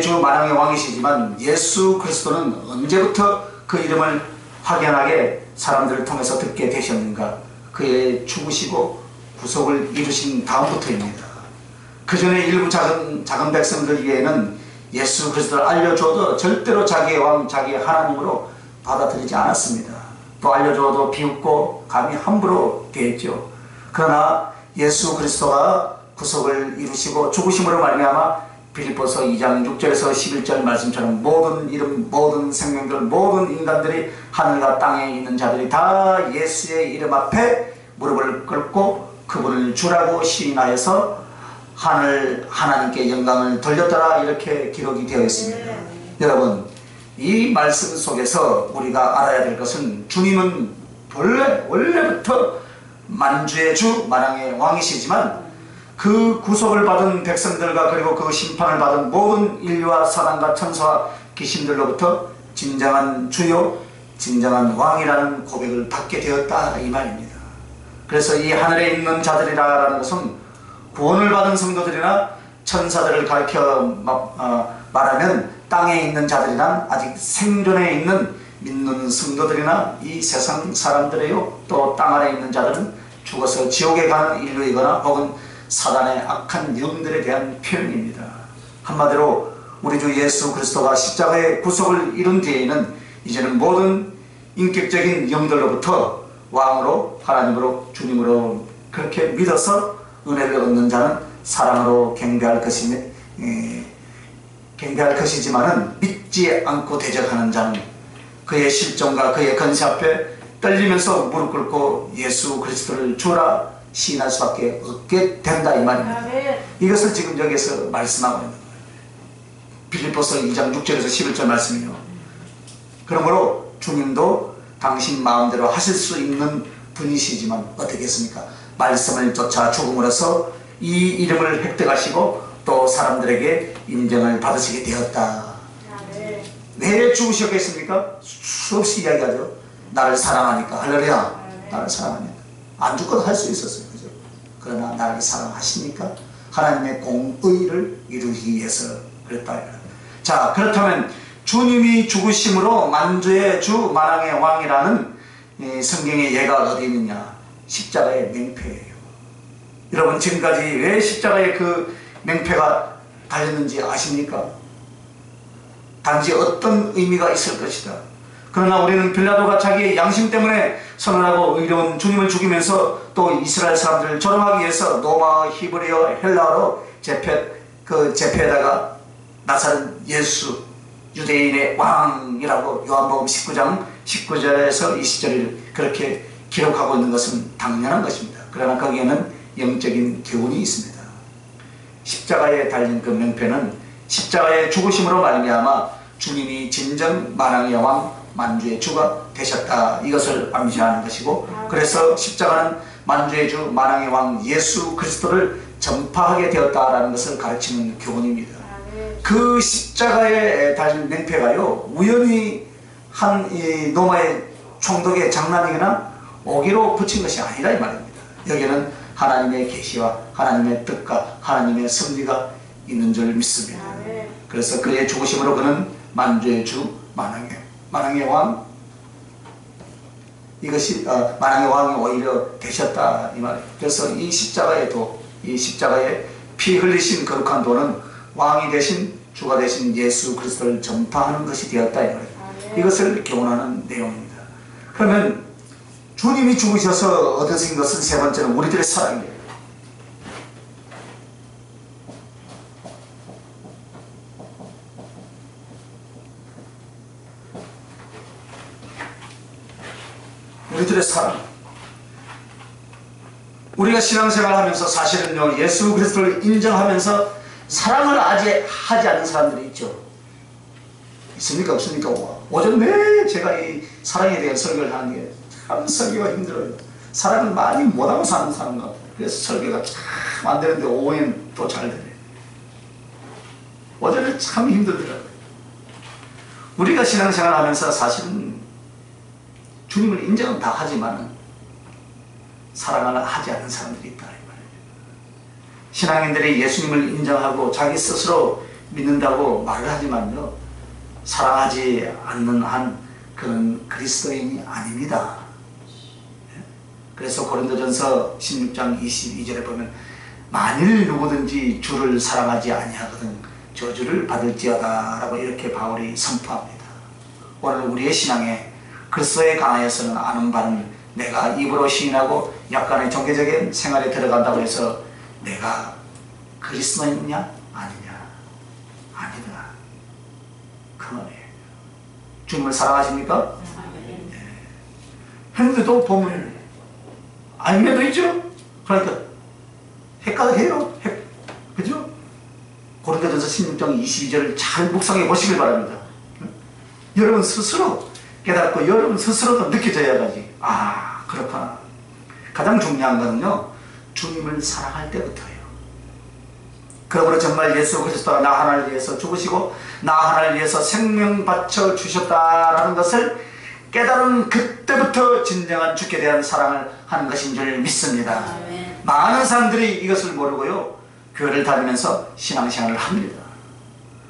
주 만왕의 왕이시지만 예수 그리스도는 언제부터 그 이름을 확연하게 사람들을 통해서 듣게 되셨는가? 그의 죽으시고 구속을 이루신 다음부터입니다. 그 전에 일부 작은 백성들에게는 예수 그리스도를 알려줘도 절대로 자기의 왕, 자기의 하나님으로 받아들이지 않았습니다. 또 알려줘도 비웃고 감히 함부로 대했죠. 그러나 예수 그리스도가 구속을 이루시고 죽으심으로 말미암아 빌립보서 2장 6절에서 11절 말씀처럼 모든 이름, 모든 생명들, 모든 인간들이 하늘과 땅에 있는 자들이 다 예수의 이름 앞에 무릎을 꿇고 그분을 주라고 시인하여서 하나님께 영광을 돌렸더라 이렇게 기록이 되어 있습니다. 여러분, 이 말씀 속에서 우리가 알아야 될 것은 주님은 원래부터 만주의 주 만왕의 왕이시지만 그 구속을 받은 백성들과 그리고 그 심판을 받은 모든 인류와 사람과 천사와 귀신들로부터 진정한 주요 진정한 왕이라는 고백을 받게 되었다 이 말입니다. 그래서 이 하늘에 있는 자들이라는 것은 구원을 받은 성도들이나 천사들을 가리켜 말하면 땅에 있는 자들이란 아직 생존해 있는 믿는 성도들이나 이 세상 사람들이요, 또 땅 아래 있는 자들은 죽어서 지옥에 가는 인류이거나 혹은 사단의 악한 영들에 대한 표현입니다. 한마디로 우리 주 예수 그리스도가 십자가의 구속을 이룬 뒤에는 이제는 모든 인격적인 영들로부터 왕으로 하나님으로 주님으로 그렇게 믿어서 은혜를 얻는 자는 사랑으로 경배할 것이지만은 믿지 않고 대적하는 자는 그의 실존과 그의 건세 앞에 떨리면서 무릎 꿇고 예수 그리스도를 주라 시인할 수밖에 없게 된다 이 말입니다. 이것을 지금 여기에서 말씀하고 있는 거예요. 빌립보서 2장 6절에서 11절 말씀이요. 그러므로 주님도 당신 마음대로 하실 수 있는 분이시지만 어떻게 했습니까? 말씀을 쫓아 죽음으로써 이 이름을 획득하시고 또 사람들에게 인정을 받으시게 되었다. 왜 죽으셨겠습니까? 수없이 이야기하죠. 나를 사랑하니까. 할렐루야. 나를 사랑하니까. 안 죽어도 할 수 있었어요. 그죠? 그러나 나를 사랑하시니까 하나님의 공의를 이루기 위해서 그랬다. 자, 그렇다면 주님이 죽으심으로 만주의 주 만왕의 왕이라는 성경의 예가 어디 있느냐? 십자가의 맹패예요. 여러분, 지금까지 왜 십자가에 그 맹패가 달렸는지 아십니까? 단지 어떤 의미가 있을 것이다. 그러나 우리는 빌라도가 자기의 양심 때문에 선언하고 의로운 주님을 죽이면서 또 이스라엘 사람들을 조롱하기 위해서 로마, 히브리어, 헬라어로 제패에다가 나사렛 예수 유대인의 왕이라고 요한복음 19장 19절에서 20절을 그렇게 기록하고 있는 것은 당연한 것입니다. 그러나 거기에는 영적인 교훈이 있습니다. 십자가에 달린 그 명패는 십자가의 죽으심으로 말미암아 주님이 진정 만왕의 왕 만주의 주가 되셨다 이것을 암시하는 것이고, 그래서 십자가는 만주의 주 만왕의 왕 예수 그리스도를 전파하게 되었다라는 것을 가르치는 교훈입니다. 그 십자가에 달린 맹패가요 우연히 한 이 로마의 총독의 장난이거나 오기로 붙인 것이 아니라 이 말입니다. 여기에는 하나님의 계시와 하나님의 뜻과 하나님의 섭리가 있는 줄 믿습니다. 그래서 그의 죽으심으로 그는 만주의 주 만왕의 왕, 이것이 만왕의 왕이 오히려 되셨다 이 말이에요. 그래서 이 십자가에도 이 십자가에 피 흘리신 거룩한 도는 왕이 되신 주가 되신 예수 그리스도를 전파하는 것이 되었다 이 말이에요. 이것을 교훈하는 내용입니다. 그러면 주님이 죽으셔서 얻으신 것은 세 번째는 우리들의 사랑이에요. 우리들의 사랑. 우리가 신앙생활 하면서 사실은요 예수 그리스도를 인정하면서 사랑을 아직 하지 않는 사람들이 있죠. 있습니까? 없습니까? 오전 내 제가 이 사랑에 대한 설교를 하는 게 참 설교가 힘들어요. 사랑을 많이 못하고 사는 사람 같아요. 그래서 설교가 참 안 되는데 오후엔 또 잘 되네. 오전에 참 힘들더라고요. 우리가 신앙생활 하면서 사실은 주님을 인정은 다 하지만 사랑을 하지 않는 사람들이 있다 이 말이에요. 신앙인들이 예수님을 인정하고 자기 스스로 믿는다고 말을 하지만요 사랑하지 않는 한 그는 그리스도인이 아닙니다. 그래서 고린도전서 16장 22절에 보면 만일 누구든지 주를 사랑하지 아니하거든 저주를 받을지어다 라고 이렇게 바울이 선포합니다. 오늘 우리의 신앙에 그리스도에 관하여서는 아는 바는 내가 입으로 시인하고 약간의 종교적인 생활에 들어간다고 해서 내가 그리스도인이냐 아니냐? 아니다. 그 말이에요. 주님을 사랑하십니까? 했는데도 보면 아님에도 있죠. 그러니까 헷갈려요. 그죠? 고린도전서 16장 22절을 잘 묵상해 보시길 바랍니다. 여러분 스스로 깨닫고 여러분 스스로도 느껴져야지. 아, 그렇구나. 가장 중요한 것은요, 주님을 사랑할 때부터예요. 그러므로 정말 예수 그리스도가 나 하나를 위해서 죽으시고 나 하나를 위해서 생명 바쳐 주셨다라는 것을 깨달은 그때부터 진정한 주께 대한 사랑을 하는 것인 줄 믿습니다. 아멘. 많은 사람들이 이것을 모르고요, 교회를 다니면서 신앙생활을 합니다.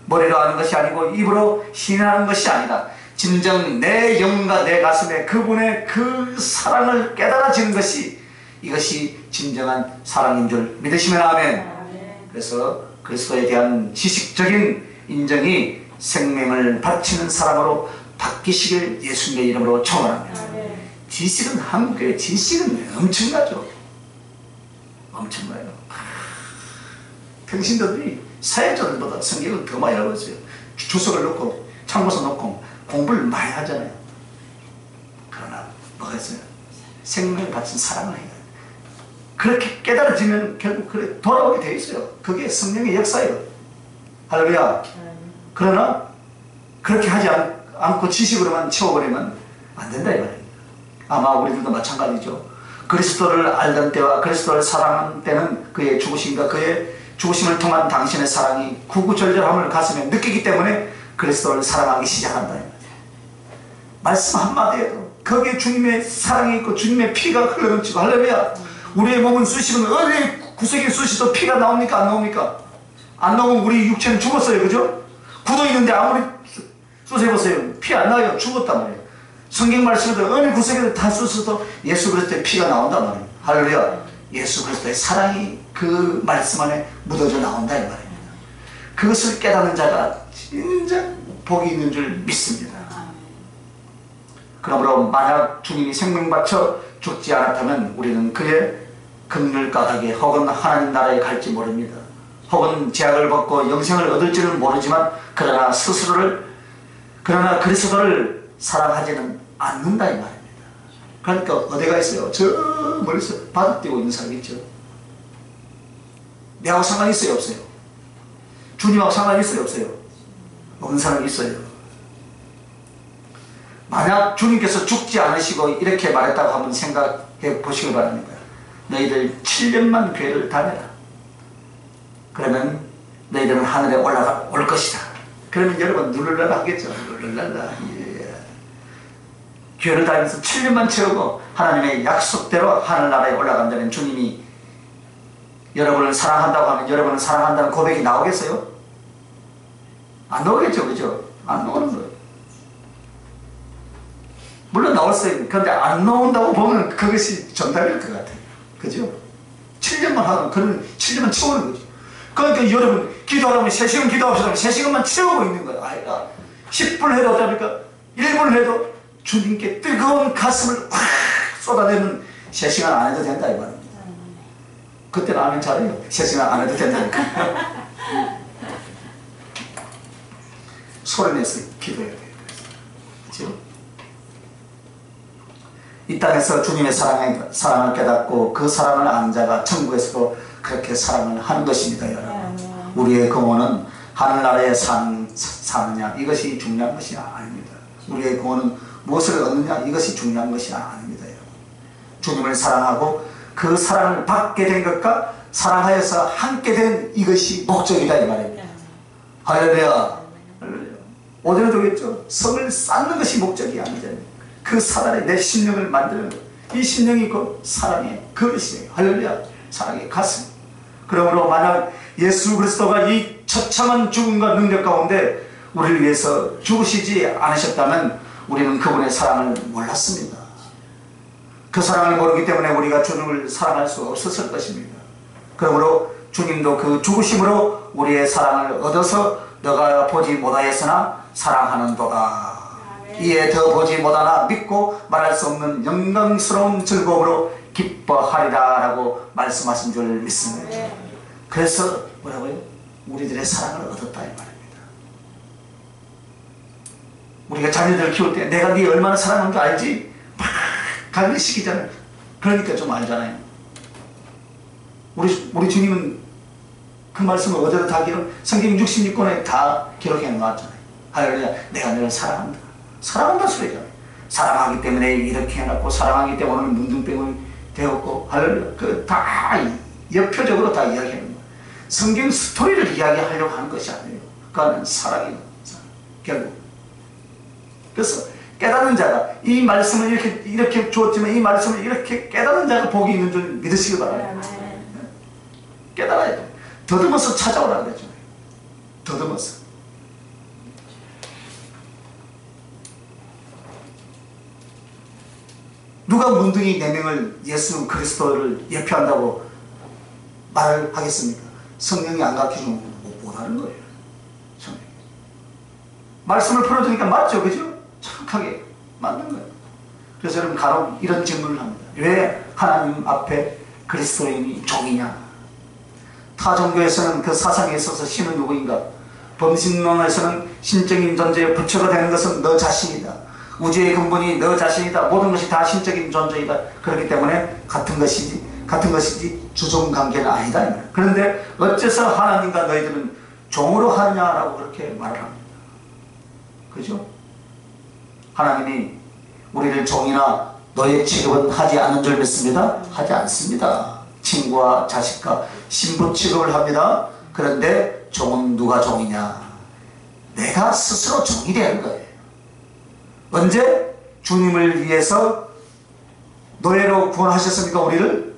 머리로 하는 것이 아니고 입으로 신앙하는 것이 아니라 진정 내 영과 내 가슴에 그분의 그 사랑을 깨달아지는 것이, 이것이 진정한 사랑인 줄 믿으시면 아멘. 그래서 그리스도에 대한 지식적인 인정이 생명을 바치는 사람으로 바뀌시길 예수님의 이름으로 축원합니다. 지식은, 한국의 지식은 엄청나죠. 엄청나요. 평신도들이 사회자들보다 성경을 더 많이 알고 있어요. 주석을 놓고 참고서 놓고 공부를 많이 하잖아요. 그러나 뭐가 있어요? 생명을 바친 사랑을 해요. 그렇게 깨달아지면 결국 그래 돌아오게 돼 있어요. 그게 성령의 역사예요. 할렐루야. 그러나 그렇게 하지 않고 지식으로만 채워버리면 안 된다 이 말입니다. 아마 우리들도 마찬가지죠. 그리스도를 알던 때와 그리스도를 사랑하는 때는 그의 죽으심과 그의 죽으심을 통한 당신의 사랑이 구구절절함을 가슴에 느끼기 때문에 그리스도를 사랑하기 시작한다. 말씀 한마디에도 거기에 주님의 사랑이 있고 주님의 피가 흘러넘치고, 할렐루야. 우리의 몸은 쑤시면 어디 구석에 쑤시도 피가 나옵니까? 안 나옵니까? 안 나오면 우리 육체는 죽었어요. 그죠? 굳어있는데 아무리 쑤셔보세요. 피 안 나요. 죽었단 말이에요. 성경 말씀에도 어느 구석에도 다 쑤셔도 예수 그리스도의 피가 나온단 말이에요. 할렐루야. 예수 그리스도의 사랑이 그 말씀 안에 묻어져 나온다 이 말입니다. 그것을 깨닫는 자가 진짜 복이 있는 줄 믿습니다. 그러므로 만약 주님이 생명 바쳐 죽지 않았다면 우리는 그의 긍휼 가닥에 혹은 하나님 나라에 갈지 모릅니다. 혹은 제약을 벗고 영생을 얻을지는 모르지만 그러나 그리스도를 사랑하지는 않는다 이 말입니다. 그러니까 어디가 있어요? 저 멀리서 바닥 뛰고 있는 사람이 있죠. 내하고 상관이 있어요? 없어요? 주님하고 상관이 있어요? 없어요? 없는 사람이 있어요. 만약 주님께서 죽지 않으시고 이렇게 말했다고 한번 생각해 보시길 바랍니다. 너희들 7년만 교회를 다녀라. 그러면 너희들은 하늘에 올 것이다. 그러면 여러분 누를랄라 하겠죠. 누를랄라. 예. 교회를 다니면서 7년만 채우고 하나님의 약속대로 하늘나라에 올라간다는 주님이 여러분을 사랑한다고 하면 여러분을 사랑한다는 고백이 나오겠어요? 안 나오겠죠. 그죠? 안 나오는 거예요. 물론 나왔어요. 그런데 안 나온다고 보면 그것이 정답일 것 같아요. 그죠? 7년만 하면 그런 7년만 채우는 거죠. 그러니까 여러분 기도하면 3시간 기도합시다. 3시간만 채우고 있는 거예요. 아이가 10분 해도 어떡합니까? 1분 해도 주님께 뜨거운 가슴을 확 쏟아내면 3시간 안 해도 된다 이 말입니다. 그때는 아멘 잘해요. 3시간 안 해도 된다니까. 소리내서 기도해야 돼요. 그렇죠? 이 땅에서 주님의 사랑을 깨닫고 그 사랑을 아는 자가 천국에서도 그렇게 사랑을 하는 것입니다. 여러분, 우리의 공헌은 하늘나라에 사느냐 이것이 중요한 것이 아닙니다. 우리의 공헌은 무엇을 얻느냐 이것이 중요한 것이 아닙니다. 여러분. 주님을 사랑하고 그 사랑을 받게 된 것과 사랑하여서 함께 된 이것이 목적이다 이 말입니다. 할렐루야. 오전에도 그랬죠. 성을 쌓는 것이 목적이 아니잖아요. 그 사랑에 내 심령을 만드는 것. 이 심령이 그 사랑의 그릇이에요. 할렐루야. 사랑의 가슴. 그러므로 만약 예수 그리스도가 이 처참한 죽음과 능력 가운데 우리를 위해서 죽으시지 않으셨다면 우리는 그분의 사랑을 몰랐습니다. 그 사랑을 모르기 때문에 우리가 주님을 사랑할 수 없었을 것입니다. 그러므로 주님도 그 죽으심으로 우리의 사랑을 얻어서 너가 보지 못하였으나 사랑하는도다. 이에 더 보지 못하나 믿고 말할 수 없는 영광스러운 즐거움으로 기뻐하리라 라고 말씀하신 줄 믿습니다. 그래서 뭐라고요? 우리들의 사랑을 얻었다 이 말입니다. 우리가 자녀들을 키울 때 내가 네 얼마나 사랑하는 줄 알지? 막 갈리시키잖아요. 그러니까 좀 알잖아요. 우리 주님은 그 말씀을 어제도 다 성경 66권에 다 기록해 놓았잖아요. 할렐루야. 내가 너를 사랑한다. 사랑한다 소리잖아요. 사랑하기 때문에 이렇게 해놨고, 사랑하기 때문에 오늘 문둥병을 되었고, 할렐루야. 그 다 역표적으로 다 이야기하는 거예요. 성경 스토리를 이야기하려고 하는 것이 아니에요. 그거는 사랑이에요. 결국. 그래서 깨닫는 자가 이 말씀을 이렇게 주었지만 이 말씀을 이렇게 깨닫는 자가 복이 있는 줄 믿으시기 바랍니다. 깨달아야 돼요. 더듬어서 찾아오라는 거죠. 더듬어서. 누가 문둥이 4명을 예수 그리스도를 예표한다고 말을 하겠습니까? 성령이 안 가르쳐주면 못하는 거예요. 성령. 말씀을 풀어주니까 맞죠? 그죠? 정확하게 맞는 거예요. 그래서 여러분 간혹 이런 질문을 합니다. 왜 하나님 앞에 그리스도인이 종이냐? 타 종교에서는 그 사상에 있어서 신은 누구인가? 범신론에서는 신적인 존재의 부처가 되는 것은 너 자신이다. 우주의 근본이 너 자신이다. 모든 것이 다 신적인 존재이다. 그렇기 때문에 같은 것이지 주종 관계는 아니다. 그런데 어째서 하나님과 너희들은 종으로 하느냐라고 그렇게 말을 합니다. 그죠? 하나님이 우리를 종이나 너의 취급은 하지 않는 줄 믿습니다. 하지 않습니다. 친구와 자식과 신부 취급을 합니다. 그런데 종은 누가 종이냐? 내가 스스로 종이 되는 거예요. 언제? 주님을 위해서 노예로 구원하셨습니까? 우리를?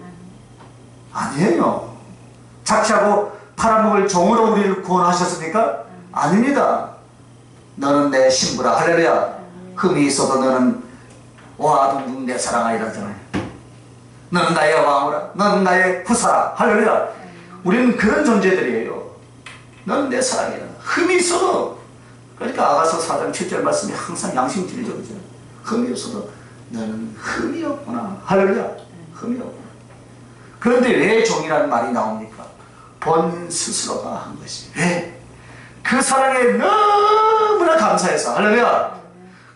아니에요. 착취하고 팔아먹을 종으로 우리를 구원하셨습니까? 아닙니다. 너는 내 신부라. 할렐루야. 흠이 있어도 너는 와둥둥 내 사랑아이라 하잖아요. 너는 나의 왕이라. 너는 나의 후사라. 할렐루야. 우리는 그런 존재들이에요. 너는 내 사랑이라. 흠이 있어도, 그러니까 아가서 4장 7절 말씀이 항상 양심질이죠. 그죠? 흠이 없어도 너는 흠이 없구나. 할렐루야. 흠이 없구나. 그런데 왜 종이라는 말이 나옵니까? 본 스스로가 한 것이. 왜? 그 사랑에 너무나 감사해서. 할렐루야.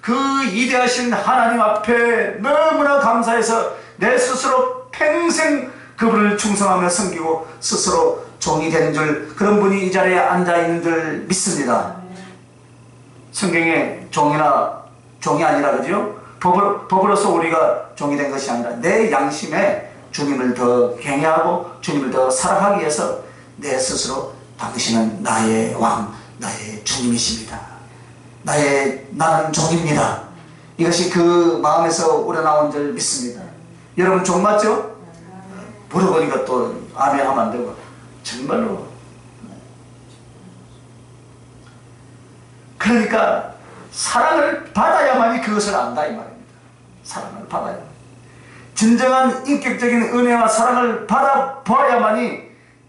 그 이대하신 하나님 앞에 너무나 감사해서 내 스스로 평생 그분을 충성하며 섬기고 스스로 종이 되는 줄, 그런 분이 이 자리에 앉아있는 줄 믿습니다. 성경에 종이 아니라, 그죠? 법으로서 우리가 종이 된 것이 아니라 내 양심에 주님을 더 경외하고 주님을 더 사랑하기 위해서 내 스스로 당신은 나의 왕, 나의 주님이십니다. 나는 종입니다. 이것이 그 마음에서 우러나온 줄 믿습니다. 여러분 종 맞죠? 물어보니까 또 아멘 하면 안 되고, 정말로. 그러니까 사랑을 받아야만이 그것을 안다 이 말입니다. 사랑을 받아야. 진정한 인격적인 은혜와 사랑을 받아보아야만이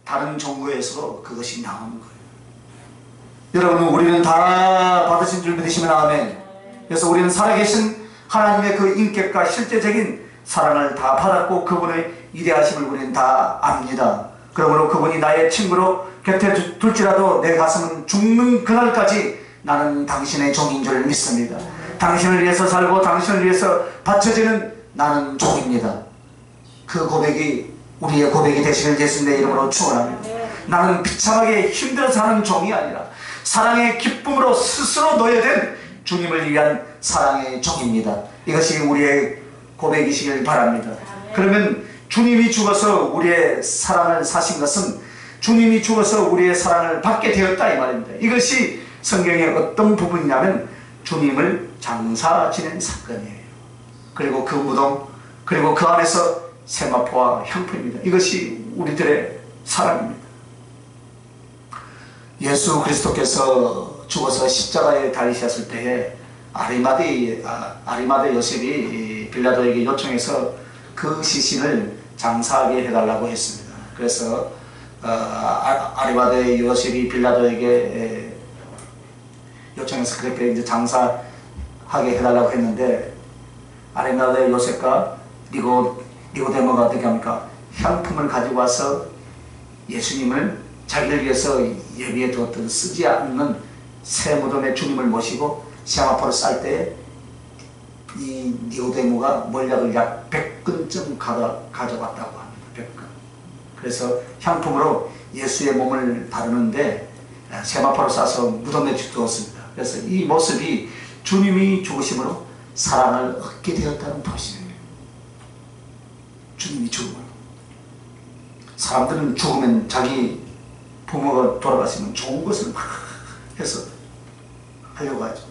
다른 종교에서도 그것이 나오는 거예요. 여러분, 우리는 다 받으신 줄 믿으시면 아멘. 그래서 우리는 살아계신 하나님의 그 인격과 실제적인 사랑을 다 받았고 그분의 위대하심을 우리는 다 압니다. 그러므로 그분이 나의 친구로 곁에 둘지라도 내 가슴은 죽는 그날까지 나는 당신의 종인 줄 믿습니다. 당신을 위해서 살고 당신을 위해서 바쳐지는 나는 종입니다. 그 고백이 우리의 고백이 되시길 예수님의 이름으로 축원합니다. 나는 비참하게 힘들어서 하는 종이 아니라 사랑의 기쁨으로 스스로 노예된 주님을 위한 사랑의 종입니다. 이것이 우리의 고백이시길 바랍니다. 그러면 주님이 죽어서 우리의 사랑을 사신 것은 주님이 죽어서 우리의 사랑을 받게 되었다 이 말입니다. 이것이 성경의 어떤 부분이냐면 주님을 장사 지낸 사건이에요. 그리고 그 무덤, 그리고 그 안에서 세마포와 향품입니다. 이것이 우리들의 사랑입니다. 예수 그리스도께서 죽어서 십자가에 달리셨을 때에 아리마대 요셉이 빌라도에게 요청해서 그 시신을 장사하게 해달라고 했습니다. 그래서 아리마대 요셉이 빌라도에게 요청해서 그렇게 이제 장사하게 해달라고 했는데, 아리마대 요셉과 니고데모가 어떻게 합니까? 향품을 가지고 와서 예수님을 자기를 위해서 예비해 두었던 쓰지 않는 새 무덤에 주님을 모시고 세마포를 쌀 때에 이 니고데모가 몰약을 약 100근쯤 가져갔다고 합니다. 100근. 그래서 향품으로 예수의 몸을 바르는데 세마포를 싸서 무덤에 두었습니다. 그래서 이 모습이 주님이 죽으심으로 사랑을 얻게 되었다는 표시예요. 주님이 죽음으로. 사람들은 죽으면 자기 부모가 돌아가시면 좋은 것을 막 해서 하려고 하죠.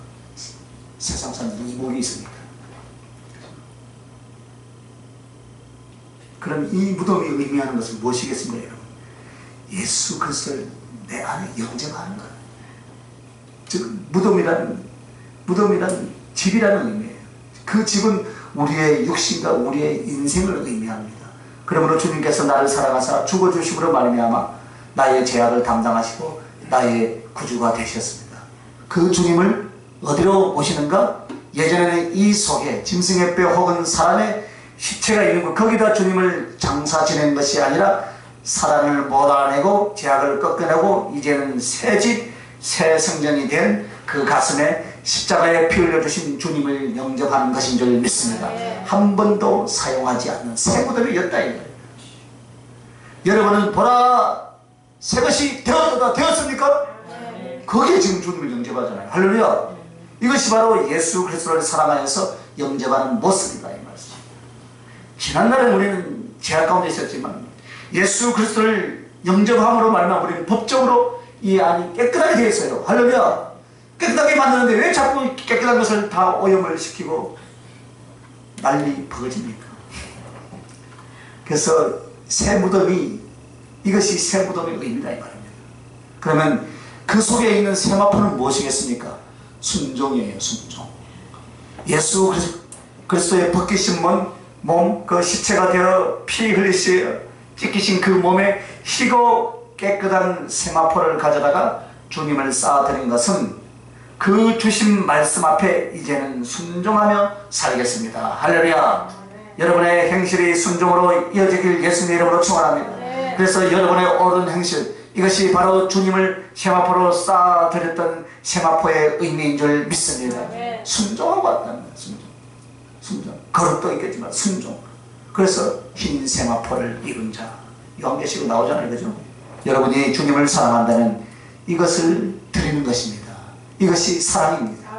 세상 사람들 이목이 있으니까. 그럼 이 무덤이 의미하는 것은 무엇이겠습니까, 여러분? 예수 그리스도를 내 안에 영접하는 거예요. 즉 무덤이란 집이라는 의미예요. 그 집은 우리의 육신과 우리의 인생을 의미합니다. 그러므로 주님께서 나를 사랑하사 죽어주심으로 말미암아 나의 죄악을 담당하시고 나의 구주가 되셨습니다. 그 주님을 어디로 모시는가? 예전에는 이 속에 짐승의 뼈 혹은 사람의 시체가 있는 것, 거기다 주님을 장사 지낸 것이 아니라 사단을 몰아내고 죄악을 꺾어내고 이제는 새 집, 새 성전이 된 그 가슴에 십자가에 피 흘려주신 주님을 영접하는 것인 줄 믿습니다. 한 번도 사용하지 않는 새 무덤이었다 이거예요. 여러분은 보라 새 것이 되었다 되었습니까? 거기에 지금 주님을 영접하잖아요. 할렐루야. 이것이 바로 예수 그리스도를 사랑하여서 영접하는 모습이다 이 말씀. 지난날에 우리는 죄악 가운데 있었지만 예수 그리스도를 영접함으로 말미암아 우리는 법적으로 이 안이 깨끗하게 되어 있어요. 할렐루야. 깨끗하게 만드는데 왜 자꾸 깨끗한 것을 다 오염을 시키고 난리 버거집니까? 그래서 새 무덤이, 이것이 새 무덤의 의미다 이 말입니다. 그러면 그 속에 있는 세마포는 무엇이겠습니까? 순종이에요. 순종. 예수 그리스도의 벗기신 몸, 그 시체가 되어 피 찢기신 그 몸에 희고 깨끗한 세마포를 가져다가 주님을 쌓아드린 것은 그 주신 말씀 앞에 이제는 순종하며 살겠습니다. 할렐루야. 여러분의 행실이 순종으로 이어지길 예수님 이름으로 축원합니다. 그래서 여러분의 옳은 행실, 이것이 바로 주님을 세마포로 쌓아드렸던 세마포의 의미인 줄 믿습니다. 순종하고 왔다는 거예요. 순종. 거룩도 있겠지만 순종. 그래서 흰 세마포를 입은 자, 요한계시록 나오잖아요. 그죠? 여러분이 주님을 사랑한다면 이것을 드리는 것입니다. 이것이 사랑입니다.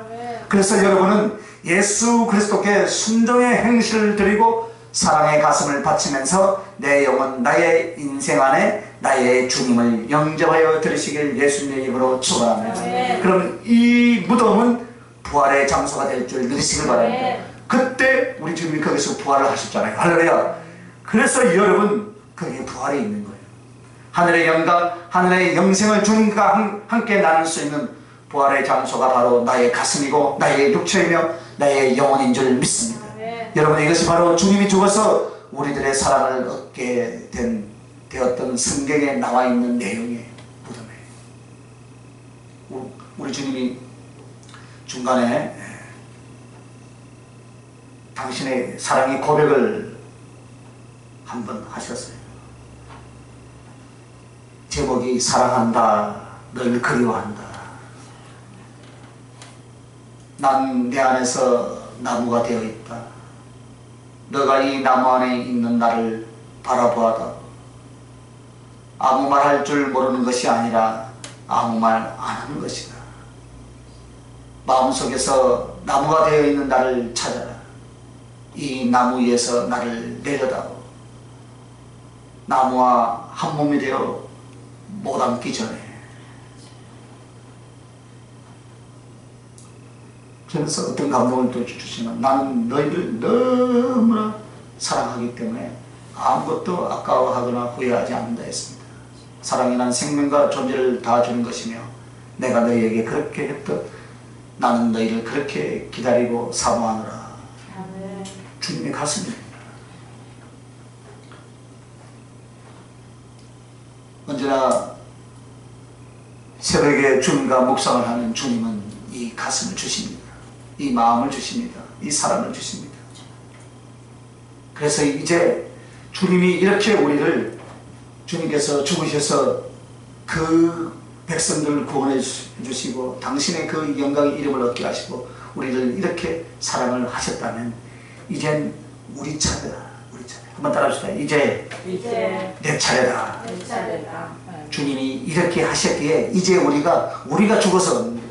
그래서 여러분은 예수 그리스도께 순종의 행실을 드리고 사랑의 가슴을 바치면서 내 영혼, 나의 인생 안에 나의 주님을 영접하여 들으시길 예수님의 이름으로 축원합니다. 그럼 이 무덤은 부활의 장소가 될 줄 믿으시길 바랍니다. 그때 우리 주님이 거기서 부활을 하셨잖아요. 할렐루야. 그래서 여러분 거기에 부활이 있는 거예요. 하늘의 영광, 하늘의 영생을 주님과 함께 나눌 수 있는 부활의 장소가 바로 나의 가슴이고 나의 육체이며 나의 영혼인 줄 믿습니다. 여러분 이것이 바로 주님이 죽어서 우리들의 사랑을 얻게 되었던 성경에 나와 있는 내용의 무덤이에요. 우리 주님이 중간에 당신의 사랑의 고백을 한번 하셨어요. 제목이 사랑한다, 널 그리워한다. 난 내 안에서 나무가 되어 있다. 너가 이 나무 안에 있는 나를 바라보아다. 아무 말 할 줄 모르는 것이 아니라 아무 말 안 하는 것이다. 마음속에서 나무가 되어 있는 나를 찾아라. 이 나무 위에서 나를 내려다오. 나무와 한 몸이 되어 못 앉기 전에. 그래서 어떤 감동을 또 주시면 나는 너희를 너무나 사랑하기 때문에 아무것도 아까워하거나 후회하지 않는다 했습니다. 사랑이 난 생명과 존재를 다 주는 것이며 내가 너희에게 그렇게 했듯 나는 너희를 그렇게 기다리고 사모하노라. 주님의 가슴입니다. 언제나 새벽에 주님과 묵상을 하는 주님은 이 가슴을 주십니다. 이 마음을 주십니다. 이 사랑을 주십니다. 그래서 이제 주님이 이렇게 우리를, 주님께서 죽으셔서 그 백성들을 구원해 주시고 당신의 그 영광의 이름을 얻게 하시고 우리를 이렇게 사랑을 하셨다면 이젠 우리 차례다. 우리 차례. 한번 따라합시다. 이제 내 차례다. 내 차례다. 주님이 이렇게 하셨기에 이제 우리가 죽어서 없는 것.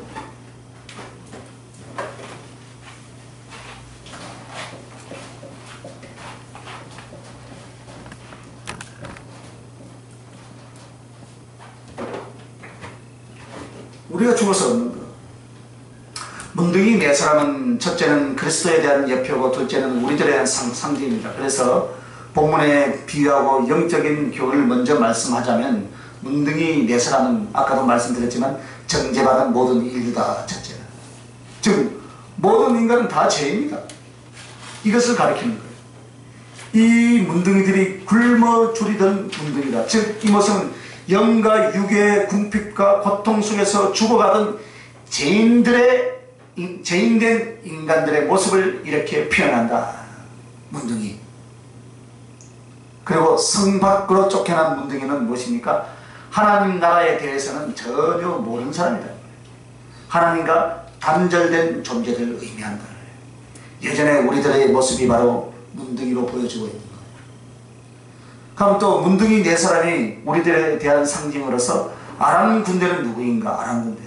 문둥이 네 사람은 첫째는 그리스도에 대한 예표고 둘째는 우리들에 대한 상징입니다. 그래서 본문에 비유하고 영적인 교훈을 먼저 말씀하자면 문둥이 네 사람은 아까도 말씀드렸지만 정죄받은 모든 인류다. 첫째는. 즉 모든 인간은 다 죄입니다. 이것을 가리키는 거예요. 이 문둥이들이 굶어 죽이던 문둥이다. 즉 이 모습은 영과 육의 궁핍과 고통 속에서 죽어가던 죄인된 인간들의 모습을 이렇게 표현한다. 문둥이. 그리고 성 밖으로 쫓겨난 문둥이는 무엇입니까? 하나님 나라에 대해서는 전혀 모르는 사람이다. 하나님과 단절된 존재를 의미한다. 예전에 우리들의 모습이 바로 문둥이로 보여지고 있는 거예요. 그럼 또 문둥이 네 사람이 우리들에 대한 상징으로서 아람 군대는 누구인가? 아람 군대.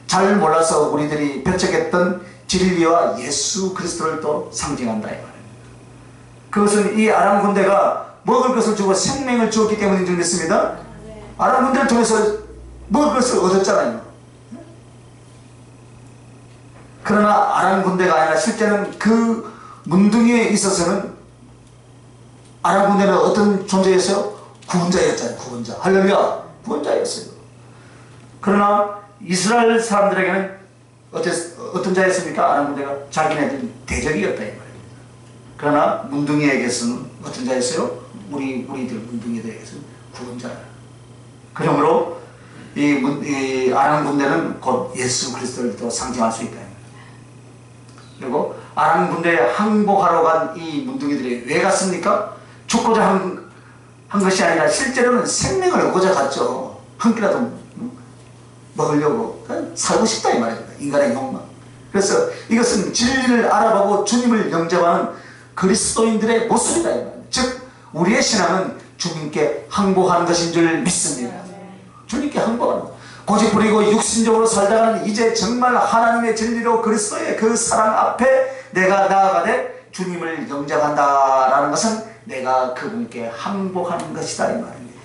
잘 몰라서 우리들이 배척했던 진리와 예수 그리스도를 또 상징한다 이 말이에요. 그것은 이 아람 군대가 먹을 것을 주고 생명을 주었기 때문인 줄 믿습니다. 아람 군대를 통해서 먹을 것을 얻었잖아요. 그러나 아람 군대가 아니라 실제는 그 문둥이에 있어서는 아람 군대는 어떤 존재였어요? 구원자였잖아요. 구원자. 할렐루야. 구원자였어요. 그러나 이스라엘 사람들에게는 어떤 자였습니까? 아람 군대가 자기네들 대적이었다 이 말입니다. 그러나 문둥이에게서는 어떤 자였어요? 우리들 문둥이들에게서는 구원자. 그러므로 이 아람 군대는 곧 예수 그리스도를 또 상징할 수 있다. 그리고 아람 군대에 항복하러 간 이 문둥이들이 왜 갔습니까? 죽고자 한 것이 아니라 실제로는 생명을 얻고자 갔죠. 한 끼라도 먹으려고 살고 싶다 이 말입니다. 인간의 욕망. 그래서 이것은 진리를 알아보고 주님을 영접하는 그리스도인들의 모습이다 이 말입니다. 즉 우리의 신앙은 주님께 항복하는 것인 줄 믿습니다. 주님께 항복하는 것. 고집부리고 육신적으로 살다가는 이제 정말 하나님의 진리로 그리스도의 그 사랑 앞에 내가 나아가되 주님을 영접한다라는 것은 내가 그분께 항복하는 것이다 이 말입니다.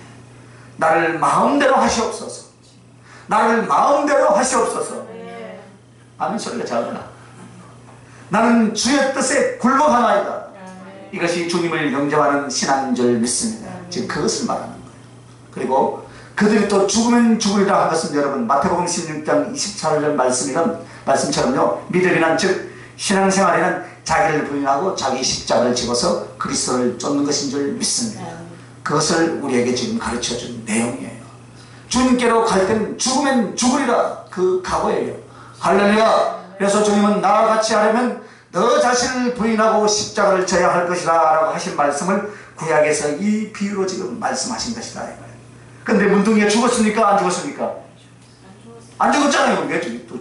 나를 마음대로 하시옵소서. 나를 마음대로 하시옵소서. 아멘 소리가 작으나 나는 주의 뜻에 굴복하나이다. 이것이 주님을 영접하는 신앙인 줄 믿습니다. 지금 그것을 말하는 거예요. 그리고 그들이 또 죽으면 죽으리라 한 것은 여러분 마태복음 16장 24절 말씀처럼요. 믿음이란 즉 신앙생활에는 자기를 부인하고 자기 십자가를 집어서 그리스도를 쫓는 것인 줄 믿습니다. 그것을 우리에게 지금 가르쳐준 내용이에요. 주님께로 갈 때는 죽으면 죽으리라 그 각오예요. 할렐루야. 그래서 주님은 나와 같이 하려면 너 자신을 부인하고 십자가를 져야 할 것이다 라고 하신 말씀을 구약에서 이 비유로 지금 말씀하신 것이다. 근데 문둥이가 죽었습니까? 안 죽었습니까? 안 죽었잖아요. 왜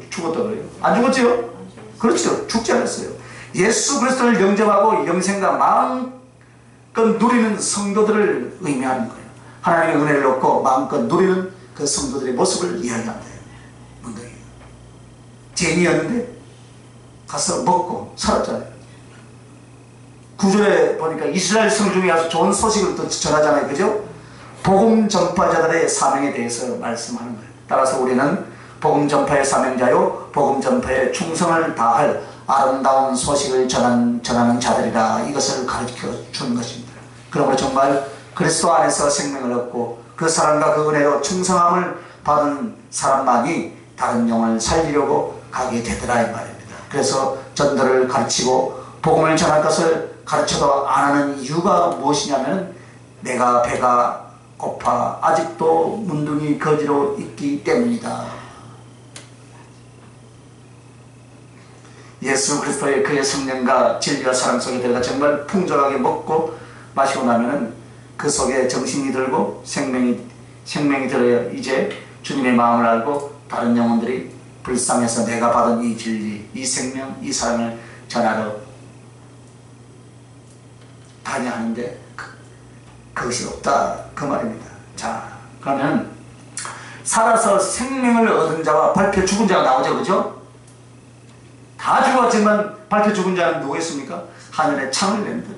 죽었다 그래요? 안 죽었지요? 그렇죠. 죽지 않았어요. 예수 그리스도를 영접하고 영생과 마음껏 누리는 성도들을 의미하는 거예요. 하나님의 은혜를 얻고 마음껏 누리는 그 성도들의 모습을 이야기한다. 문둥이 죄인이었는데 가서 먹고 살았잖아요. 구절에 보니까 이스라엘 성중에 가서 좋은 소식을 또 전하잖아요. 그죠? 복음 전파자들의 사명에 대해서 말씀하는 거예요. 따라서 우리는 복음 전파의 사명자요 복음 전파에 충성을 다할 아름다운 소식을 전하는 자들이다. 이것을 가르쳐 주는 것입니다. 그러므로 정말 그리스도 안에서 생명을 얻고 그 사랑과 그 은혜로 충성함을 받은 사람만이 다른 영을 살리려고 가게 되더라 이 말입니다. 그래서 전도를 가르치고 복음을 전할 것을 가르쳐도 안 하는 이유가 무엇이냐면 내가 배가 고파 아직도 문둥이 거지로 있기 때문이다. 예수 그리스도의 그의 성령과 진리와 사랑 속에 들어가 정말 풍족하게 먹고 마시고 나면은 그 속에 정신이 들고 생명이 들어야 이제 주님의 마음을 알고 다른 영혼들이 불쌍해서 내가 받은 이 진리, 이 생명, 이 사랑을 전하러 다녀하는데 그것이 없다 그 말입니다. 자, 그러면 살아서 생명을 얻은 자와 밟혀 죽은 자가 나오죠, 그죠? 다 죽었지만 밟혀 죽은 자는 누구였습니까? 하늘에 창을 낸다.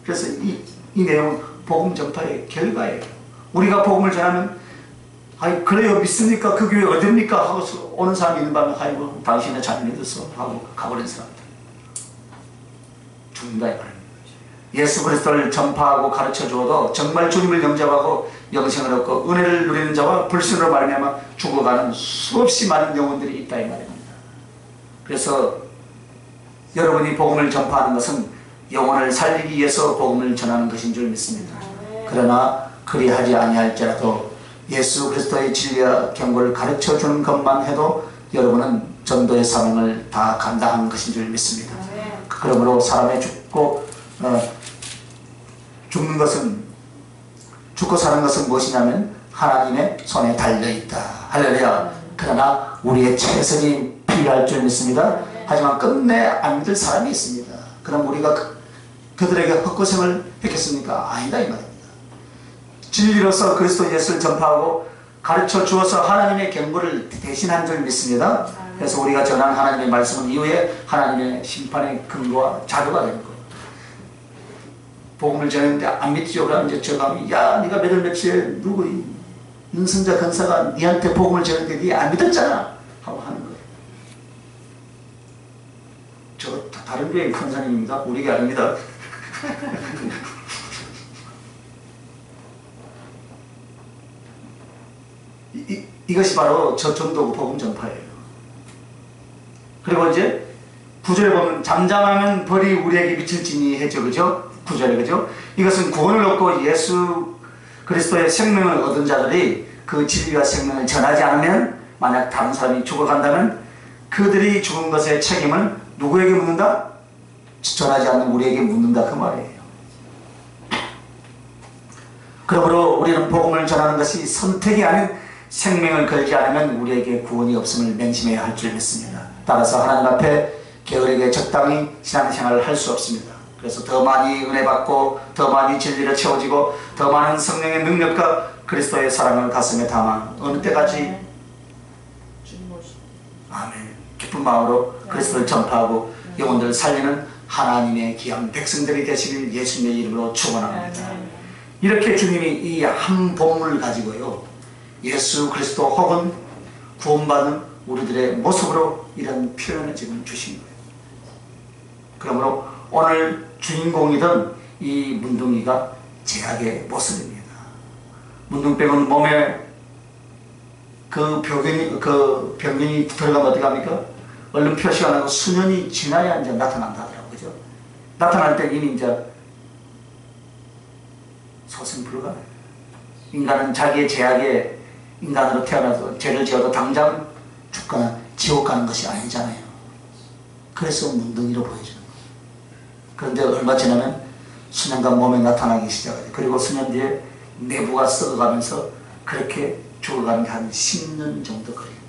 그래서 이 내용은 복음 전파의 결과예요. 우리가 복음을 전하면 아이 그래요 믿습니까? 그 교회 어딥니까? 하고서 오는 사람이 있는 밤에 아이고 당신은 잘 믿었어 하고 가버린 사람들 죽는다 이 말입니다. 예수 그리스도를 전파하고 가르쳐 주어도 정말 주님을 영접하고 영생을 얻고 은혜를 누리는 자와 불신으로 말미암아 죽어가는 수없이 많은 영혼들이 있다 이 말입니다. 그래서 여러분이 복음을 전파하는 것은 영혼을 살리기 위해서 복음을 전하는 것인 줄 믿습니다. 그러나 그리하지 아니할지라도 예수 그리스도의 진리와 경고를 가르쳐 주는 것만 해도 여러분은 전도의 사명을 다 감당한 것인 줄 믿습니다. 그러므로 사람의 죽고 사는 것은 무엇이냐면 하나님의 손에 달려있다. 할렐루야. 그러나 우리의 최선이 필요할 줄 믿습니다. 하지만 끝내 안 믿을 사람이 있습니다. 그럼 우리가 그들에게 헛고생을 했겠습니까? 아니다 이 말입니다. 진리로서 그리스도 예수를 전파하고 가르쳐 주어서 하나님의 경고를 대신한 줄 믿습니다. 그래서 우리가 전한 하나님의 말씀은 이후에 하나님의 심판의 근거와 자료가 되는 거예요. 복음을 전했는데 안 믿죠? 그러면 이제 제가 야 네가 몇월 며칠에 누구 윤선자 권사가 네한테 복음을 전했는데 네 안 믿었잖아 하고 하는 거예요. 저 다른 교회 권사님입니다. 우리 게 아닙니다. 이것이 바로 저 전도 복음 전파예요. 그리고 이제 9절에 보면 잠잠하면 벌이 우리에게 미칠지니 했죠. 그죠? 9절에 그죠? 이것은 구원을 얻고 예수 그리스도의 생명을 얻은 자들이 그 진리와 생명을 전하지 않으면 만약 다른 사람이 죽어간다면 그들이 죽은 것의 책임을 누구에게 묻는다? 전하지 않는 우리에게 묻는다 그 말이에요. 그러므로 우리는 복음을 전하는 것이 선택이 아닌 생명을 걸지 않으면 우리에게 구원이 없음을 맹심해야 할 줄 믿습니다. 따라서 하나님 앞에 게으르게 적당히 신앙생활을 할 수 없습니다. 그래서 더 많이 은혜 받고 더 많이 진리를 채워지고 더 많은 성령의 능력과 그리스도의 사랑을 가슴에 담아 어느 때까지 아멘 기쁜 마음으로 그리스도를 전파하고 영혼들을 살리는 하나님의 귀한 백성들이 되시길 예수님의 이름으로 축원합니다. 이렇게 주님이 이 한 본문을 가지고요 예수 그리스도 혹은 구원받은 우리들의 모습으로 이런 표현을 지금 주신 거예요. 그러므로 오늘 주인공이던 이 문둥이가 제약의 모습입니다. 문둥병은 몸에 그 병균이 들어가면 어떻게 합니까? 얼른 표시가 나고 수년이 지나야 이제 나타난다 하더라고요. 그죠? 나타날 때 이미 이제 소생 불가해요. 인간은 자기의 제약에 인간으로 태어나서 죄를 지어도 당장 죽거나 지옥 가는 것이 아니잖아요. 그래서 문둥이로 보여주는 거예요. 그런데 얼마 지나면 수년간 몸에 나타나기 시작하죠. 그리고 수년 뒤에 내부가 썩어가면서 그렇게 죽어가는 게 한 10년 정도 걸린대요.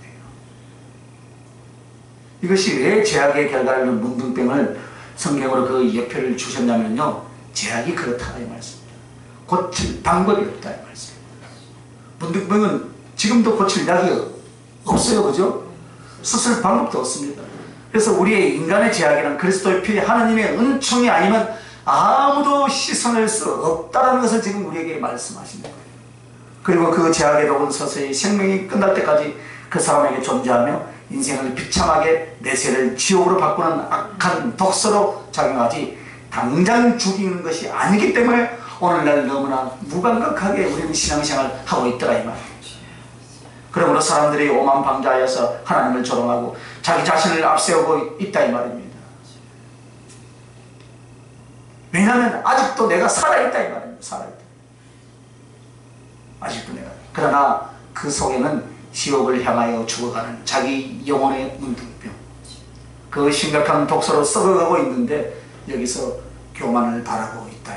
이것이 왜 제약의 결과를 문둥병을 성경으로 그 예표를 주셨냐면요. 제약이 그렇다 이 말씀입니다. 고칠 방법이 없다 이 말씀입니다. 문둥병은 지금도 고칠 약이 없어요. 그죠? 수술 방법도 없습니다. 그래서 우리의 인간의 제약이란 그리스도의 피 하나님의 은총이 아니면 아무도 씻어낼 수 없다는 것을 지금 우리에게 말씀하시는 거예요. 그리고 그 제약의 독은 서서히 생명이 끝날 때까지 그 사람에게 존재하며 인생을 비참하게 내세를 지옥으로 바꾸는 악한 독소로 작용하지 당장 죽이는 것이 아니기 때문에 오늘날 너무나 무감각하게 우리는 신앙생활을 하고 있더라 이 말이에요. 그러므로 사람들이 오만방자하여서 하나님을 조롱하고 자기 자신을 앞세우고 있다 이 말입니다. 왜냐하면 아직도 내가 살아있다 이 말입니다. 살아있다. 아직도 내가. 그러나 그 속에는 지옥을 향하여 죽어가는 자기 영혼의 문둥병, 그 심각한 독소로 썩어가고 있는데 여기서 교만을 바라고 있다.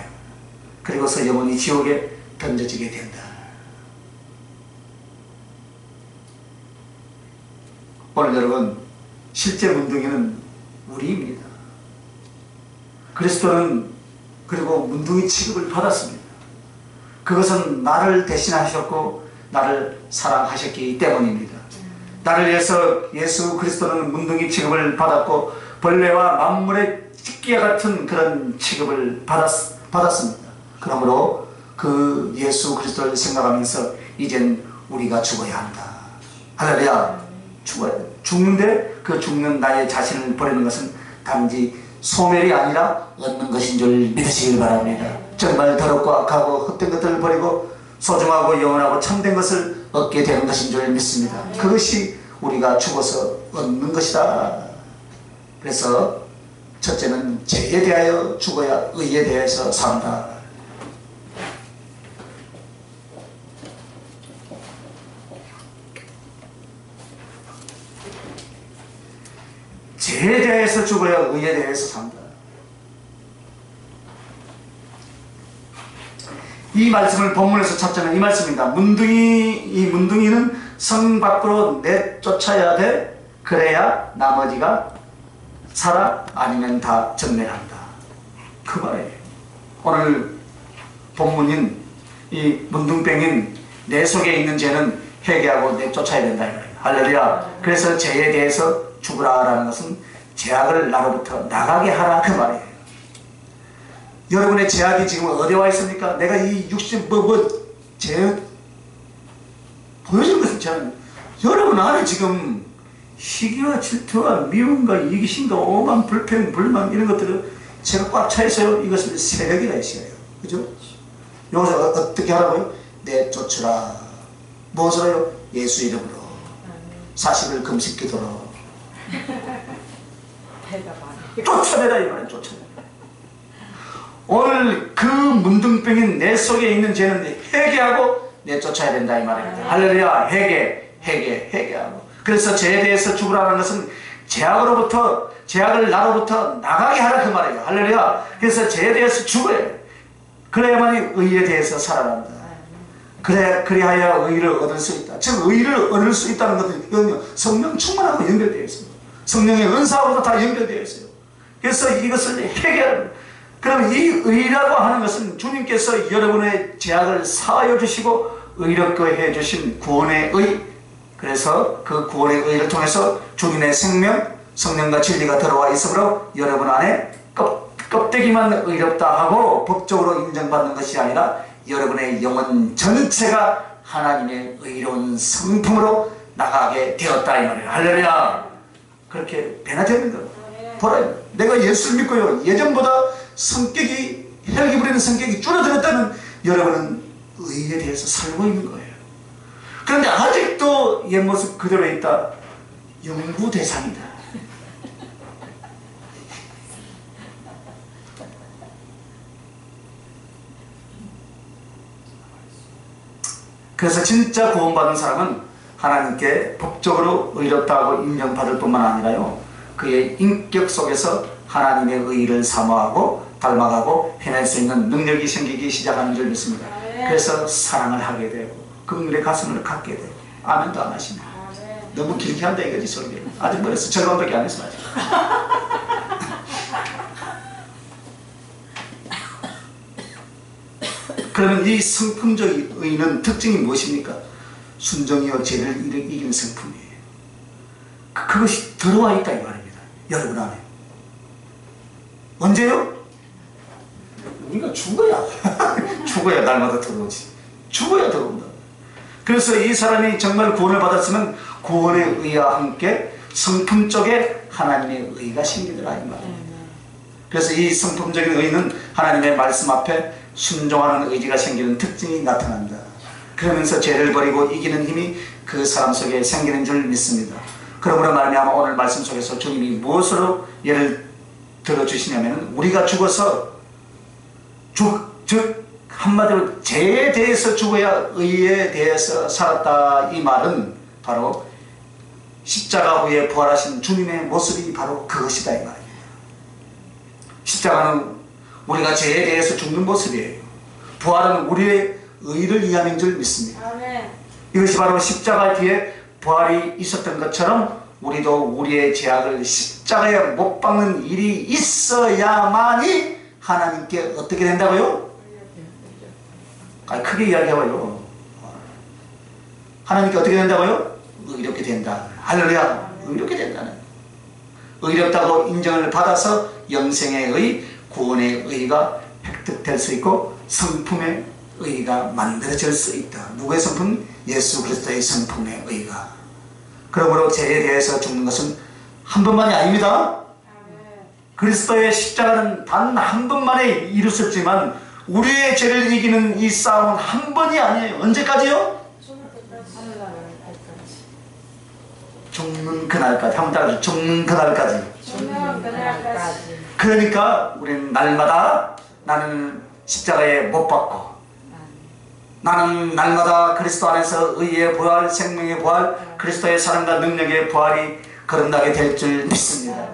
그리고서 영혼이 지옥에 던져지게 된다. 오늘 여러분, 실제 문둥이는 우리입니다. 그리스도는 그리고 문둥이 취급을 받았습니다. 그것은 나를 대신하셨고 나를 사랑하셨기 때문입니다. 나를 위해서 예수 그리스도는 문둥이 취급을 받았고 벌레와 만물의 찢기와 같은 그런 취급을 받았습니다. 그러므로 그 예수 그리스도를 생각하면서 이젠 우리가 죽어야 한다. 할렐루야. 죽어야 돼. 죽는데 그 죽는 나의 자신을 버리는 것은 단지 소멸이 아니라 얻는 것인 줄 믿으시길 바랍니다. 정말 더럽고 악하고 헛된 것들을 버리고 소중하고 영원하고 참된 것을 얻게 되는 것인 줄 믿습니다. 그것이 우리가 죽어서 얻는 것이다. 그래서 첫째는 죄에 대하여 죽어야 의에 대해서 산다. 죄에 대해서 죽어야 의에 대해서 산다. 이 말씀을 본문에서 찾자면 이 말씀입니다. 이 문둥이는 성 밖으로 내쫓아야 돼. 그래야 나머지가 살아. 아니면 다 전멸한다. 그 말이에요. 오늘 본문인 이 문둥병인 내 속에 있는 죄는 회개하고 내쫓아야 된다. 할렐루야. 그래서 죄에 대해서 죽으라 라는 것은 죄악을 나로부터 나가게 하라 그 말이에요. 여러분의 죄악이 지금 어디에 와 있습니까? 내가 이 육신 죄 보여주는 것은 저는 여러분 안에 지금 시기와 질투와 미움과 이기심과 오만 불평 불만 이런 것들은 제가 꽉 차 있어요. 이것을 새벽이라 했어요. 그죠? 여기서 어떻게 하라고요? 내쫓으라. 무엇으로요? 예수 이름으로 40일 금식 기도로 쫓아내라 이 말이에요. 쫓아내라. 오늘 그 문둥병인 내 속에 있는 죄는 회개하고 내쫓아야 된다 이 말입니다. 할렐루야. 회개하고. 그래서 죄에 대해서 죽으라는 것은 죄악을 나로부터 나가게 하라 그 말이에요. 할렐루야. 그래서 죄에 대해서 죽어야 돼. 그래야만이 의에 대해서 살아난다. 그래야 의를 얻을 수 있다. 즉 의를 얻을 수 있다는 것은 성령 충만하고 연결되어 있습니다. 성령의 은사하고도 다 연결되어 있어요. 그래서 이것을 회개하는, 그럼 이 의라고 하는 것은 주님께서 여러분의 죄악을 사하여 주시고 의롭게 해주신 구원의 의, 그래서 그 구원의 의를 통해서 주님의 생명, 성령과 진리가 들어와 있으므로 여러분 안에 껍데기만 의롭다 하고 법적으로 인정받는 것이 아니라 여러분의 영혼 전체가 하나님의 의로운 성품으로 나가게 되었다 이 말이에요. 할렐루야. 그렇게 변화되는 겁니다. 보라, 내가 예수를 믿고요 예전보다 성격이 혈기 부리는 성격이 줄어들었다는 여러분은 의에 대해서 살고 있는 거예요. 그런데 아직도 옛 모습 그대로 있다. 영구 대상이다. 그래서 진짜 구원받은 사람은 하나님께 법적으로 의롭다고 인정받을 뿐만 아니라요 그의 인격 속에서 하나님의 의를 사모하고 닮아가고 해낼 수 있는 능력이 생기기 시작하는 줄 믿습니다. 그래서 사랑을 하게 되고 긍휼의 가슴을 갖게 되고. 아멘도 안 하십니다. 너무 길게 한다 이거지 설교를. 아직 멀었어. 절반밖에 안 했어 아직. 그러면 이 성품적 의는 특징이 무엇입니까? 순종이요 죄를 이기는 성품이에요. 그것이 들어와 있다 이 말입니다. 여러분 안에. 언제요? 우리가 죽어야 죽어야 날마다 들어오지. 죽어야 들어온다. 그래서 이 사람이 정말 구원을 받았으면 구원의 의와 함께 성품적에 하나님의 의가 생기더라 이 말입니다. 그래서 이 성품적인 의는 하나님의 말씀 앞에 순종하는 의지가 생기는 특징이 나타난다. 그러면서 죄를 버리고 이기는 힘이 그 사람 속에 생기는 줄 믿습니다. 그러므로 말미암아 오늘 말씀 속에서 주님이 무엇으로 예를 들어주시냐면 우리가 죽어서 즉 한마디로 죄에 대해서 죽어야 의에 대해서 살았다 이 말은 바로 십자가 후에 부활하신 주님의 모습이 바로 그것이다 이 말입니다. 십자가는 우리가 죄에 대해서 죽는 모습이에요. 부활은 우리의 의를 위함인 줄 믿습니다. 이것이 바로 십자가 뒤에 부활이 있었던 것처럼 우리도 우리의 죄악을 십자가에 못 박는 일이 있어야만이 하나님께 어떻게 된다고요? 크게 이야기해봐요. 하나님께 어떻게 된다고요? 의롭게 된다. 할렐루야. 의롭게 된다는. 의롭다고 인정을 받아서 영생의 의, 구원의 의가 획득될 수 있고 성품의 의가 만들어질 수 있다. 누구의 성품? 예수 그리스도의 성품의 의가. 그러므로 죄에 대해서 죽는 것은 한 번만이 아닙니다. 그리스도의 십자가는 단 한 번만에 이루었지만 우리의 죄를 이기는 이 싸움은 한 번이 아니에요. 언제까지요? 죽는 그날까지. 한번 따라서 죽는 그날까지. 그러니까 우리는 날마다 나는 십자가에 못 박고 나는 날마다 그리스도 안에서 의의 부활, 생명의 부활, 그리스도의 사랑과 능력의 부활이 거듭나게 될 줄 믿습니다.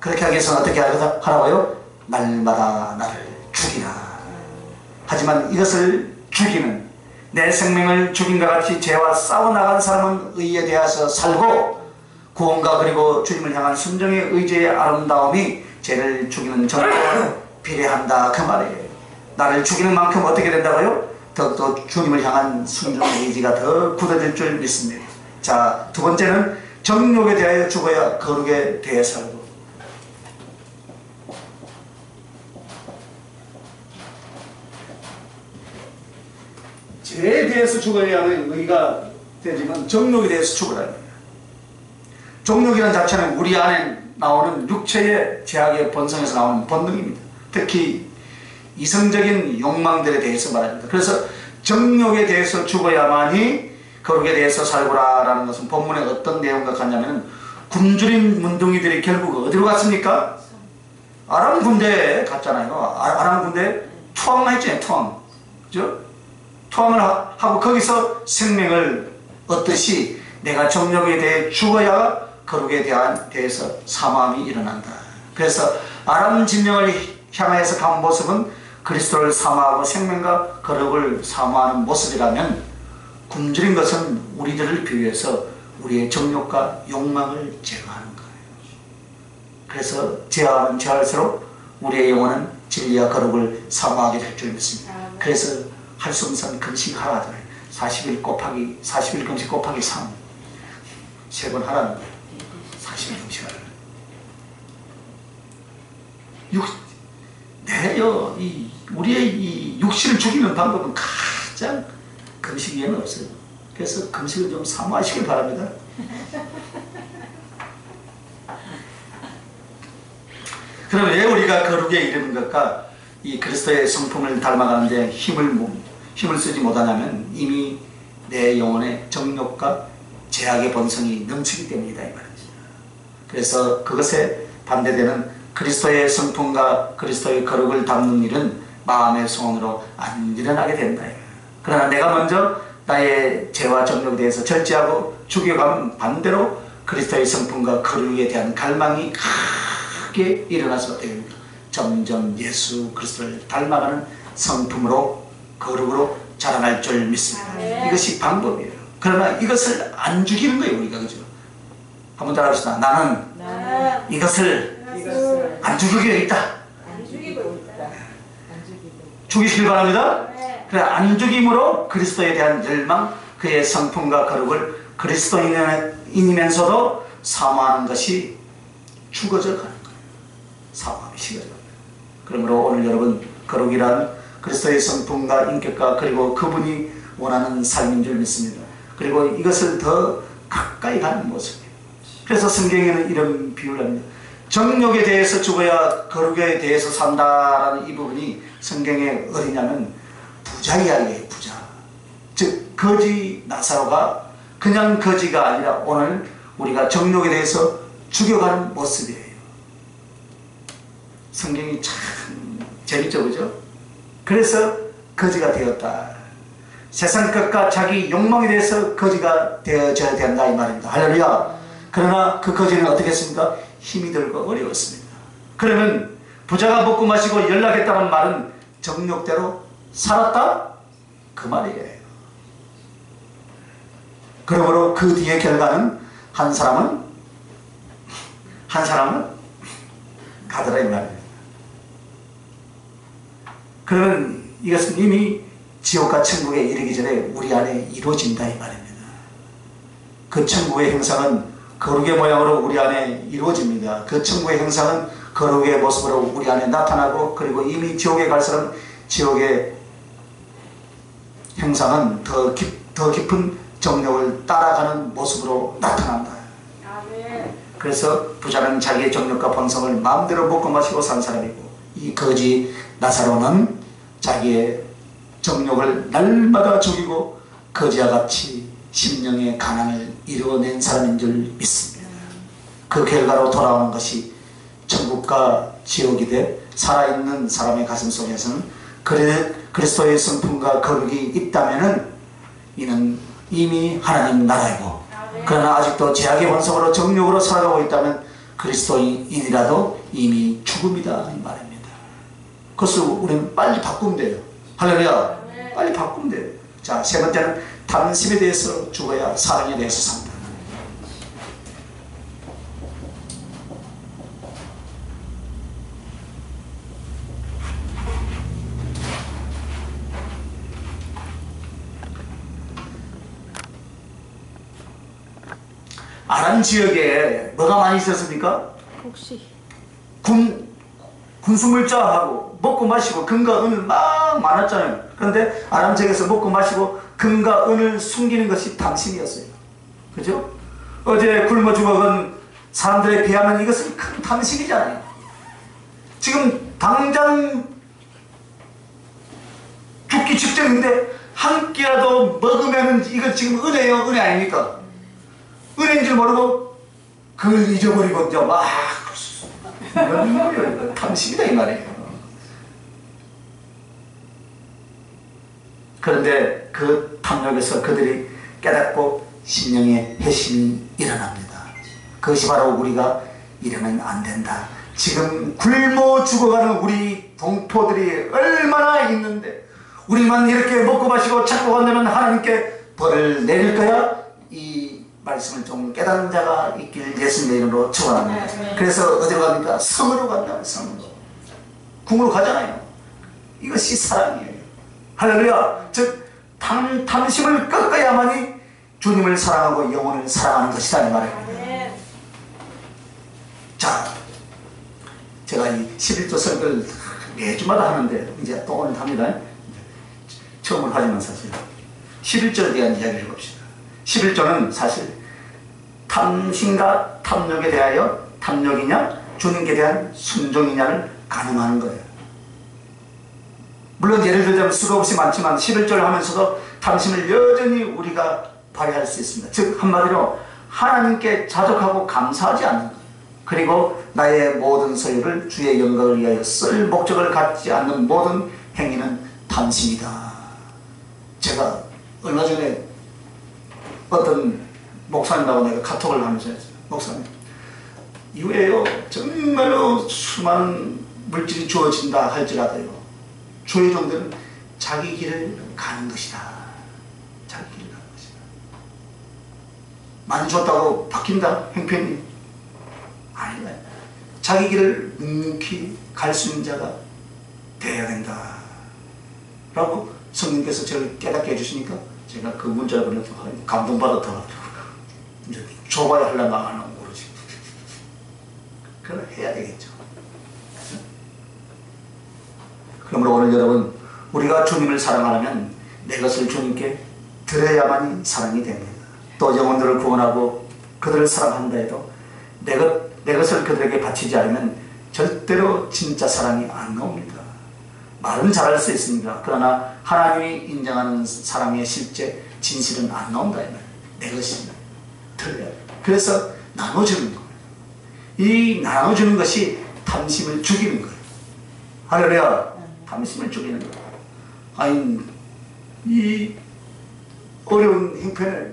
그렇게 하기 위해서는 어떻게 하라고요? 날마다 나를 죽이라. 하지만 이것을 죽이는, 내 생명을 죽인과 같이 죄와 싸워나간 사람은 의에 대해서 살고 구원과 그리고 주님을 향한 순종의 의지의 아름다움이 죄를 죽이는 전과 비례한다 그 말이에요. 나를 죽이는 만큼 어떻게 된다고요? 더욱더 주님을 향한 순종의 의지가 더 굳어질 줄 믿습니다. 자, 두 번째는 정욕에 대하여 죽어야 거룩에 대해 살고. 죄에 대해서 죽어야 하는 의가 되지만 정욕에 대해서 죽으라 합니다. 정욕이라는 자체는 우리 안에 나오는 육체의 죄악의 본성에서 나오는 본능입니다. 특히 이성적인 욕망들에 대해서 말합니다. 그래서 정욕에 대해서 죽어야만이 거룩에 대해서 살고라라는 것은 본문에 어떤 내용과 같냐면 굶주린 문둥이들이 결국 어디로 갔습니까? 아람 군대에 갔잖아요. 아람 군대에 투항했잖아요. 투항. 그죠? 투항을 하고 거기서 생명을 얻듯이 내가 정욕에 대해 죽어야 거룩에 대해서 사모함이 일어난다. 그래서 아람 진영을 향해서 간 모습은 그리스도를 사모하고 생명과 거룩을 사모하는 모습이라면 굶주린 것은 우리들을 비유해서 우리의 정욕과 욕망을 제거하는 거예요. 그래서 제어하면 제할수록 우리의 영혼은 진리와 거룩을 사모하게 될 줄 믿습니다. 그래서 할 수 없는 사람 금식하라 하잖아요. 40일 금식 곱하기 3 세 번 하라는 거예요. 40일 금식하라. 우리의 이 육신을 죽이는 방법은 가장 금식 위에는 없어요. 그래서 금식을 좀 사모하시길 바랍니다. 그럼 왜 우리가 거룩에 이르는 것과 이 그리스도의 성품을 닮아가는데 힘을 쓰지 못하냐면 이미 내 영혼의 정욕과 죄악의 본성이 넘치기 때문이다 이 말이죠. 그래서 그것에 반대되는 그리스도의 성품과 그리스도의 거룩을 담는 일은 마음의 소원으로 안 일어나게 된다. 그러나 내가 먼저 나의 죄와 정욕에 대해서 절제하고 죽여가면 반대로 그리스도의 성품과 거룩에 대한 갈망이 크게 일어나서 어떻게 됩니까? 점점 예수 그리스도를 닮아가는 성품으로 거룩으로 자라날 줄 믿습니다. 이것이 방법이에요. 그러나 이것을 안 죽이는 거예요 우리가. 그죠? 한번 따라합시다. 나는 이것을 안 죽이고 있다. 죽이시길 바랍니다. 그래, 안 죽임으로 그리스도에 대한 열망, 그의 성품과 거룩을 그리스도인이면서도 사모하는 것이 죽어져 가는 거예요. 사모함이 식어져 가는 거예요. 그러므로 오늘 여러분 거룩이란 그리스도의 성품과 인격과 그리고 그분이 원하는 삶인 줄 믿습니다. 그리고 이것을 더 가까이 가는 모습이에요. 그래서 성경에는 이런 비유를 합니다. 정욕에 대해서 죽어야 거룩에 대해서 산다라는 이 부분이 성경에 어디냐면 부자 이야기예요. 부자. 즉 거지 나사로가 그냥 거지가 아니라 오늘 우리가 정욕에 대해서 죽여가는 모습이에요. 성경이 참 재밌죠, 그죠? 그래서 거지가 되었다. 세상 것과 자기 욕망에 대해서 거지가 되어져야 된다 이 말입니다. 할렐루야. 그러나 그 거지는 어떻게 했습니까? 힘이 들고 어려웠습니다. 그러면 부자가 먹고 마시고 연락했다는 말은 정욕대로 살았다? 그 말이에요. 그러므로 그 뒤의 결과는 한 사람은 한 사람은 가더라 이 말입니다. 그러면 이것은 이미 지옥과 천국에 이르기 전에 우리 안에 이루어진다 이 말입니다. 그 천국의 형상은 거룩의 모양으로 우리 안에 이루어집니다. 그 천국의 형상은 거룩의 모습으로 우리 안에 나타나고, 그리고 이미 지옥에 갈 사람은 지옥의 형상은 더 깊은 정욕을 따라가는 모습으로 나타난다. 그래서 부자는 자기의 정욕과 본성을 마음대로 먹고 마시고 산 사람이고, 이 거지 나사로는 자기의 정욕을 날마다 죽이고 거지와 같이 심령의 가난을 이루어낸 사람인 줄 믿습니다. 그 결과로 돌아오는 것이 천국과 지옥이 돼 살아있는 사람의 가슴 속에서는 그리스도의 성품과 거룩이 있다면 이는 이미 하나님 나라이고, 그러나 아직도 죄악의 본성으로 정욕으로 살아가고 있다면 그리스도인이라도 이미 죽음이다 이 말입니다. 그것을 우리는 빨리 바꾸면 돼요. 할렐루야. 빨리 바꾸면 돼요. 자, 세 번째는 탐심에 대해서 죽어야 사랑에 대해서 산다. 아람 지역에 뭐가 많이 있었습니까? 혹시 군수물자하고 먹고 마시고 금과 은을 막 많았잖아요. 그런데 아람 지역에서 먹고 마시고 금과 은을 숨기는 것이 탐심이었어요. 그죠? 어제 굶어 죽어간 사람들에 비하면 이것은 큰 탐심이잖아요. 지금 당장 죽기 직전인데 한 끼라도 먹으면 이거 지금 은혜요, 은혜 아닙니까? 은혜인 줄 모르고 그걸 잊어버리고 이제 막 탐심이다 이 말이에요. 그런데 그 탐욕에서 그들이 깨닫고 심령의 회심이 일어납니다. 그것이 바로 우리가 이러면 안 된다. 지금 굶어 죽어가는 우리 동포들이 얼마나 있는데 우리만 이렇게 먹고 마시고 찾고 간다면 하나님께 벌을 내릴 거야? 이 말씀을 좀 깨닫는 자가 있길 예수님의 이름으로 축원합니다. 그래서 어디로 갑니까? 성으로 간다. 성으로. 궁으로 가잖아요. 이것이 사랑이에요. 할렐루야. 즉 탐심을 꺾어야만이 주님을 사랑하고 영혼을 사랑하는 것이다 이 말이에요. 자, 제가 이 11조 설교를 매주마다 하는데 이제 또 오늘 합니다. 처음으로 하지만 사실 11조에 대한 이야기를 해봅시다. 11조는 사실 탐심과 탐욕에 대하여 탐욕이냐 주님께 대한 순종이냐를 가늠하는 거예요. 물론 예를 들자면 수도 없이 많지만 11조를 하면서도 탐심을 여전히 우리가 발휘할 수 있습니다. 즉 한마디로 하나님께 자족하고 감사하지 않는 거예요. 그리고 나의 모든 소유를 주의 영광을 위하여 쓸 목적을 갖지 않는 모든 행위는 탐심이다. 제가 얼마 전에 어떤 목사님하고 내가 카톡을 하면서 했어요. 목사님, 이후에요 정말로 수많은 물질이 주어진다 할지라도요 주의 종들은 자기 길을 가는 것이다. 자기 길을 가는 것이다. 많이 줬다고 바뀐다 형편이 아니다. 자기 길을 묵묵히 갈 수 있는 자가 되어야 된다 라고 성령께서 저를 깨닫게 해주시니까 제가 그 문자를 보내서 감동받았더라고요. 이제 줘봐야 하려나 안 하려나 모르지. 그걸 해야 되겠죠. 그러므로 오늘 여러분, 우리가 주님을 사랑하려면 내 것을 주님께 드려야만이 사랑이 됩니다. 또 영혼들을 구원하고 그들을 사랑한다 해도 내 것을 그들에게 바치지 않으면 절대로 진짜 사랑이 안 나옵니다. 말은 잘할 수 있습니다. 그러나 하나님이 인정하는 사랑의 실제 진실은 안 나온다. 내 것이 들려요. 그래서 나눠주는 거예요. 이 나눠주는 것이 탐심을 죽이는 거예요. 할렐루야. 탐심을 죽이는 거예요. 아니 이 어려운 형편에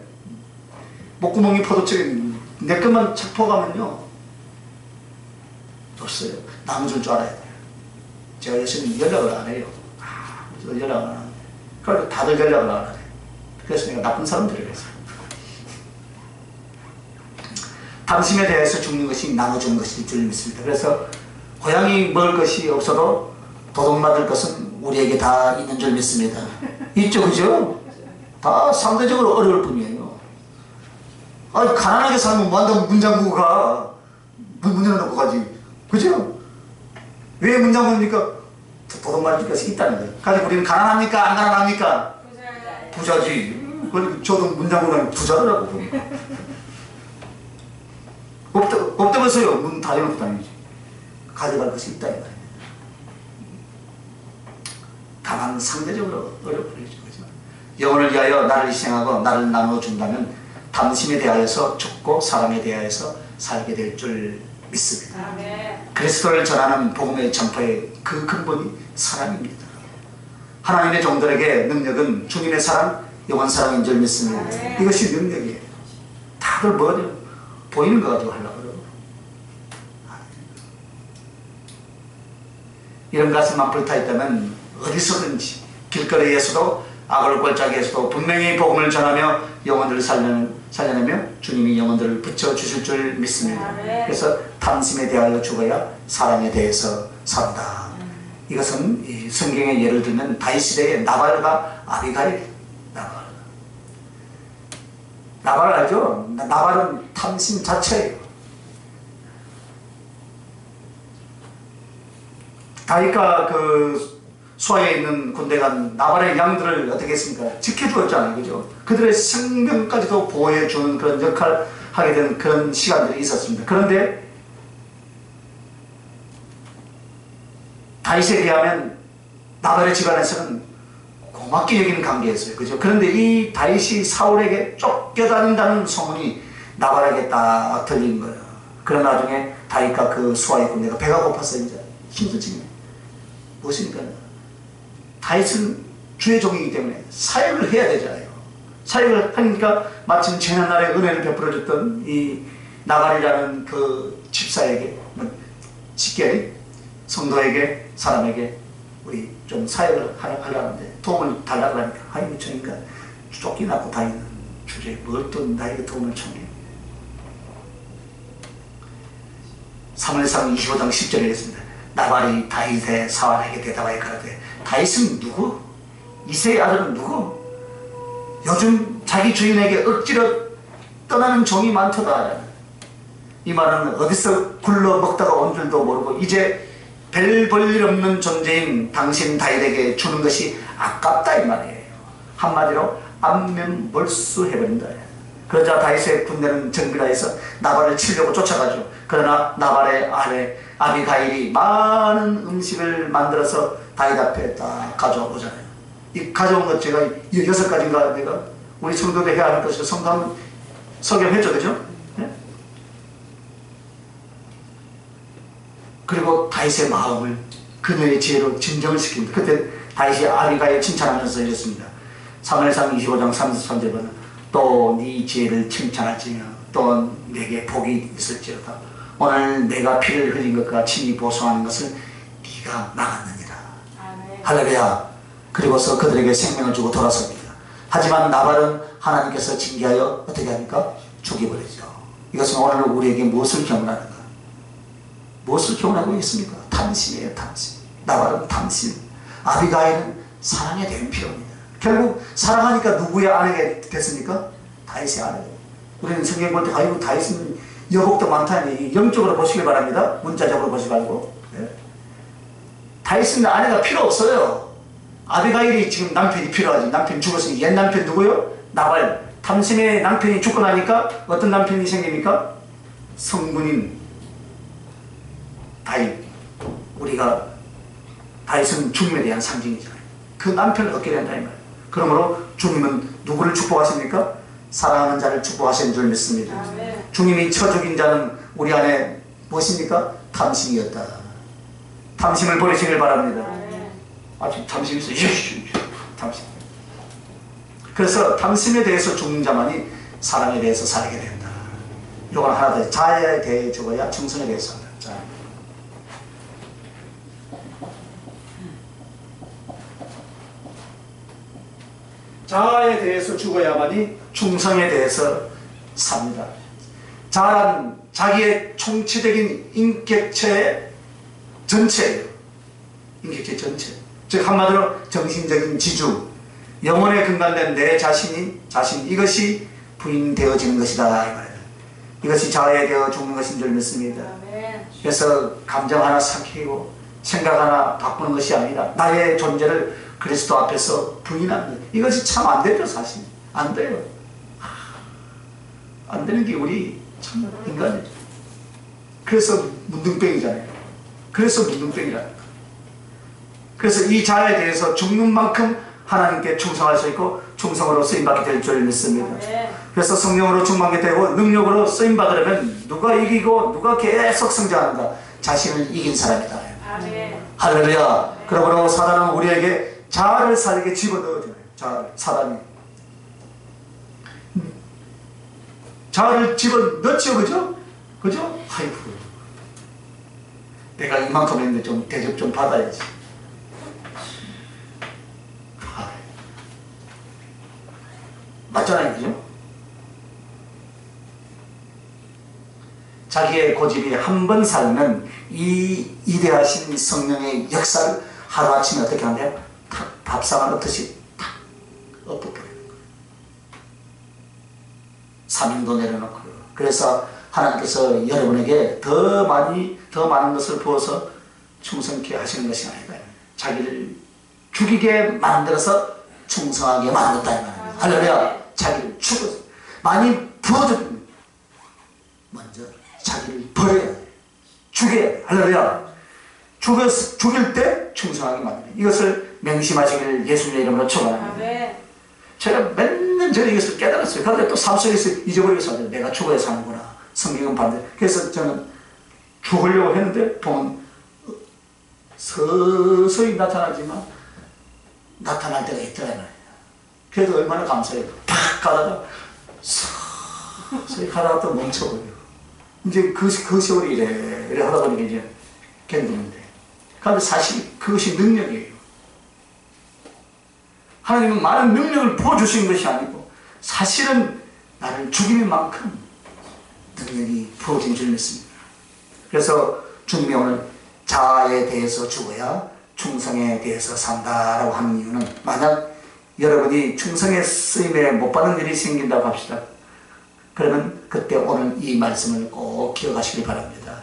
목구멍이 포도처럼 내 것만 착포가면요 없어요. 나눠줄 줄 알아야 돼요. 제가 요새는 연락을 안 해요. 연락을 안 해요. 그러니까 다들 연락을 안 해요. 그래서 내가 나쁜 사람들이라 했어요. 탐심에 대해서 죽는 것이 나눠주는 것일 줄 믿습니다. 그래서 고양이 먹을 것이 없어도 도둑 맞을 것은 우리에게 다 있는 줄 믿습니다. 있죠, 그죠? 다 상대적으로 어려울 뿐이에요. 아니, 가난하게 살면 뭐한다고 문 잠그고 가. 문 열어놓고 가지. 그죠? 왜 문 잠그니까 도둑 맞을 것이 있다는 거예요. 그래서 우리는 가난합니까? 안 가난합니까? 부자지. 저도 문 잠그고 나면 부자더라고. 없다면서요. 문 다 열어놓고 다니지. 가져갈 것이 있다 이 말이에요. 다만 상대적으로 어렵죠. 영혼을 위하여 나를 희생하고 나를 나눠준다면 탐심에 대하여서 죽고 사랑에 대하여서 살게 될 줄 믿습니다. 그리스도를 전하는 복음의 전파의 그 근본이 사랑입니다. 하나님의 종들에게 능력은 주님의 사랑, 영원 사랑인 줄 믿습니다. 이것이 능력이에요. 다들 뭐죠? 보이는 거 가지고 하려고 그러고. 이런 가슴만 불타있다면 어디서든지 길거리에서도 악을 골짜기에서도 분명히 복음을 전하며 영혼들을 살려내며 주님이 영혼들을 붙여주실 줄 믿습니다. 그래서 탐심에 대하여 죽어야 사랑에 대해서 산다. 이것은 이 성경의 예를 들면 다윗시대의 나발과 아비가일. 나발 알죠? 나발은 탐심 자체예요. 다윗과 그 수하에 있는 군대가 나발의 양들을 어떻게 했습니까? 지켜주었잖아요. 그죠? 그들의 생명까지도 보호해주는 그런 역할을 하게 된 그런 시간들이 있었습니다. 그런데 다윗에 비하면 나발의 집안에서는 고맙게 여기는 관계였어요. 그죠? 그런데 이 다윗이 사울에게 쫓겨다닌다는 소문이 나발에게 딱 들린 거예요. 그런 나중에 다윗과 그 수하의 군대가 배가 고파서 이제 힘들지. 무엇입니까? 다윗은 주의 종이기 때문에 사역을 해야 되잖아요. 사역을 하니까 마침 재난날에 은혜를 베풀어줬던 이 나발이라는 그 집사에게 쉽게 성도에게 사람에게 우리 좀 사역을 하려는데 도움을 달라고 하니까 아이 미쳐니까 쫓겨나고 다니는 주제에 뭘 또 나에게 도움을 청해. 사무엘상 25장 10절에 있습니다. 나발이 다윗의 사환에게 대답하여 가라되 다윗은 누구? 이새의 아들은 누구? 요즘 자기 주인에게 억지로 떠나는 종이 많도다. 이 말은 어디서 굴러 먹다가 온 줄도 모르고 이제 별 볼 일 없는 존재인 당신 다윗에게 주는 것이 아깝다 이 말이에요. 한마디로 안면 몰수해버린다. 그러자 다윗의 군대는 정비라해서 나발을 치려고 쫓아가죠. 그러나 나발의 아내 아비가일이 많은 음식을 만들어서 다윗 앞에 딱 가져오잖아요. 이 가져온 것 제가 6가지인가 내가 우리 성도들 해야 할 것이고 성도는 설명했죠. 그죠? 네? 그리고 다윗의 마음을 그녀의 지혜로 진정을 시킵니다. 그때 다윗이 아비가일 칭찬하면서 이랬습니다. 사무엘상 25장 33절 보면 또 네 지혜를 칭찬할지며 또 내게 복이 있을지어다. 오늘 내가 피를 흘린 것과 친히 보상하는 것을 네가 막았느니라. 할렐루야. 그리고서 그들에게 생명을 주고 돌아섭니다. 하지만 나발은 하나님께서 징계하여 어떻게 합니까? 죽여버리죠. 이것은 오늘 우리에게 무엇을 교훈하는가? 무엇을 교훈하고 있습니까? 탐심이에요. 탐심. 나발은 탐심. 아비가일은 사랑에 대한 표현입니다. 결국 사랑하니까 누구의 아내가 됐습니까? 다윗의 아내. 우리는 성경 볼 때 아이고 다윗은 여복도 많다니 영적으로 보시길 바랍니다. 문자적으로 보시지 말고. 네. 다윗은 아내가 필요 없어요. 아비가일이 지금 남편이 필요하지. 남편이 죽었으니 옛 남편 누구요? 나발. 탐심의 남편이 죽고 나니까 어떤 남편이 생깁니까? 성군인 다윗. 우리가 다윗은 죽음에 대한 상징이잖아요. 그 남편을 얻게 된다 이 말이에요. 그러므로 주님은 누구를 축복하십니까? 사랑하는 자를 축복하시는 줄 믿습니다. 주님이 쳐 죽인 자는 우리 안에 무엇입니까? 탐심이었다. 탐심을 버리시길 바랍니다. 아직 탐심이 있어요. 탐심. 그래서 탐심에 대해서 죽는 자만이 사랑에 대해서 살게 된다. 이건 하나 더. 자아에 대해 죽어야 청선에 대해서 한다. 자. 자아에 대해서 죽어야만이 충성에 대해서 삽니다. 자아는 자기의 총체적인 인격체의 전체예요. 인격체 전체. 즉 한마디로 정신적인 지주, 영혼에 근간된 내 자신 이것이 부인되어지는 것이다 이 말이에요. 이것이 자아에 되어 죽는 것인 줄 믿습니다. 그래서 감정 하나 삭히고 생각 하나 바꾸는 것이 아니라 나의 존재를 그리스도 앞에서 부인하는 것. 이것이 참 안 되죠. 사실 안 돼요. 안 되는 게 우리 참 인간이죠. 그래서 문둥병이잖아요. 그래서 문둥병이라는 거. 그래서 이 자아에 대해서 죽는 만큼 하나님께 충성할 수 있고 충성으로 쓰임받게 될 줄 믿습니다. 그래서 성령으로 충만하게 되고 능력으로 쓰임받으려면 누가 이기고 누가 계속 성장하는가? 자신을 이긴 사람이다. 할렐루야. 그러므로 사단은 우리에게 자아를 살게 집어넣어줘요. 사단이 자아를 집어넣죠. 그죠? 그죠? 아이고, 내가 이만큼 했는데 좀 대접 좀 받아야지. 맞잖아요. 그죠? 자기의 고집이 한 번 살면 이 이대하신 성령의 역사를 하루아침에 어떻게 한대요? 탁 밥상을 엎듯이 탁 엎어버리는 거예요. 사명도 내려놓고요. 그래서 하나님께서 여러분에게 더 많은 것을 부어서 충성케 하시는 것이 아니라 자기를 죽이게 만들어서 충성하게 만들었다 이 말입니다. 할렐루야. 자기를 죽어서 많이 부어줍니다. 먼저 자기를 버려야 돼. 죽여야 돼. 할렐루야. 죽일 때 충성하게 만드는 이것을 명심하시기를 예수님의 이름으로 축원합니다. 제가 몇 년 전에 이것을 깨달았어요. 그런데 또 삶 속에서 잊어버리고 살아요. 내가 죽어야 사는구나. 성경은 반대. 그래서 저는 죽으려고 했는데 보면 서서히 나타나지만 나타날 때가 있더라고요. 그래도 얼마나 감사해요. 팍 가다가 서서히 가다가 또 멈춰버려요. 이제 그 세월이 이래 하다 보니까 이제 견디는데. 그런데 사실 그것이 능력이에요. 하나님은 많은 능력을 부어주신 것이 아니고 사실은 나를 죽이는 만큼 능력이 부어진 줄 믿습니다. 그래서 주님이 오늘 자아에 대해서 죽어야 충성에 대해서 산다라고 하는 이유는 만약 여러분이 충성의 쓰임에 못 받는 일이 생긴다고 합시다. 그러면 그때 오늘 이 말씀을 꼭 기억하시기 바랍니다.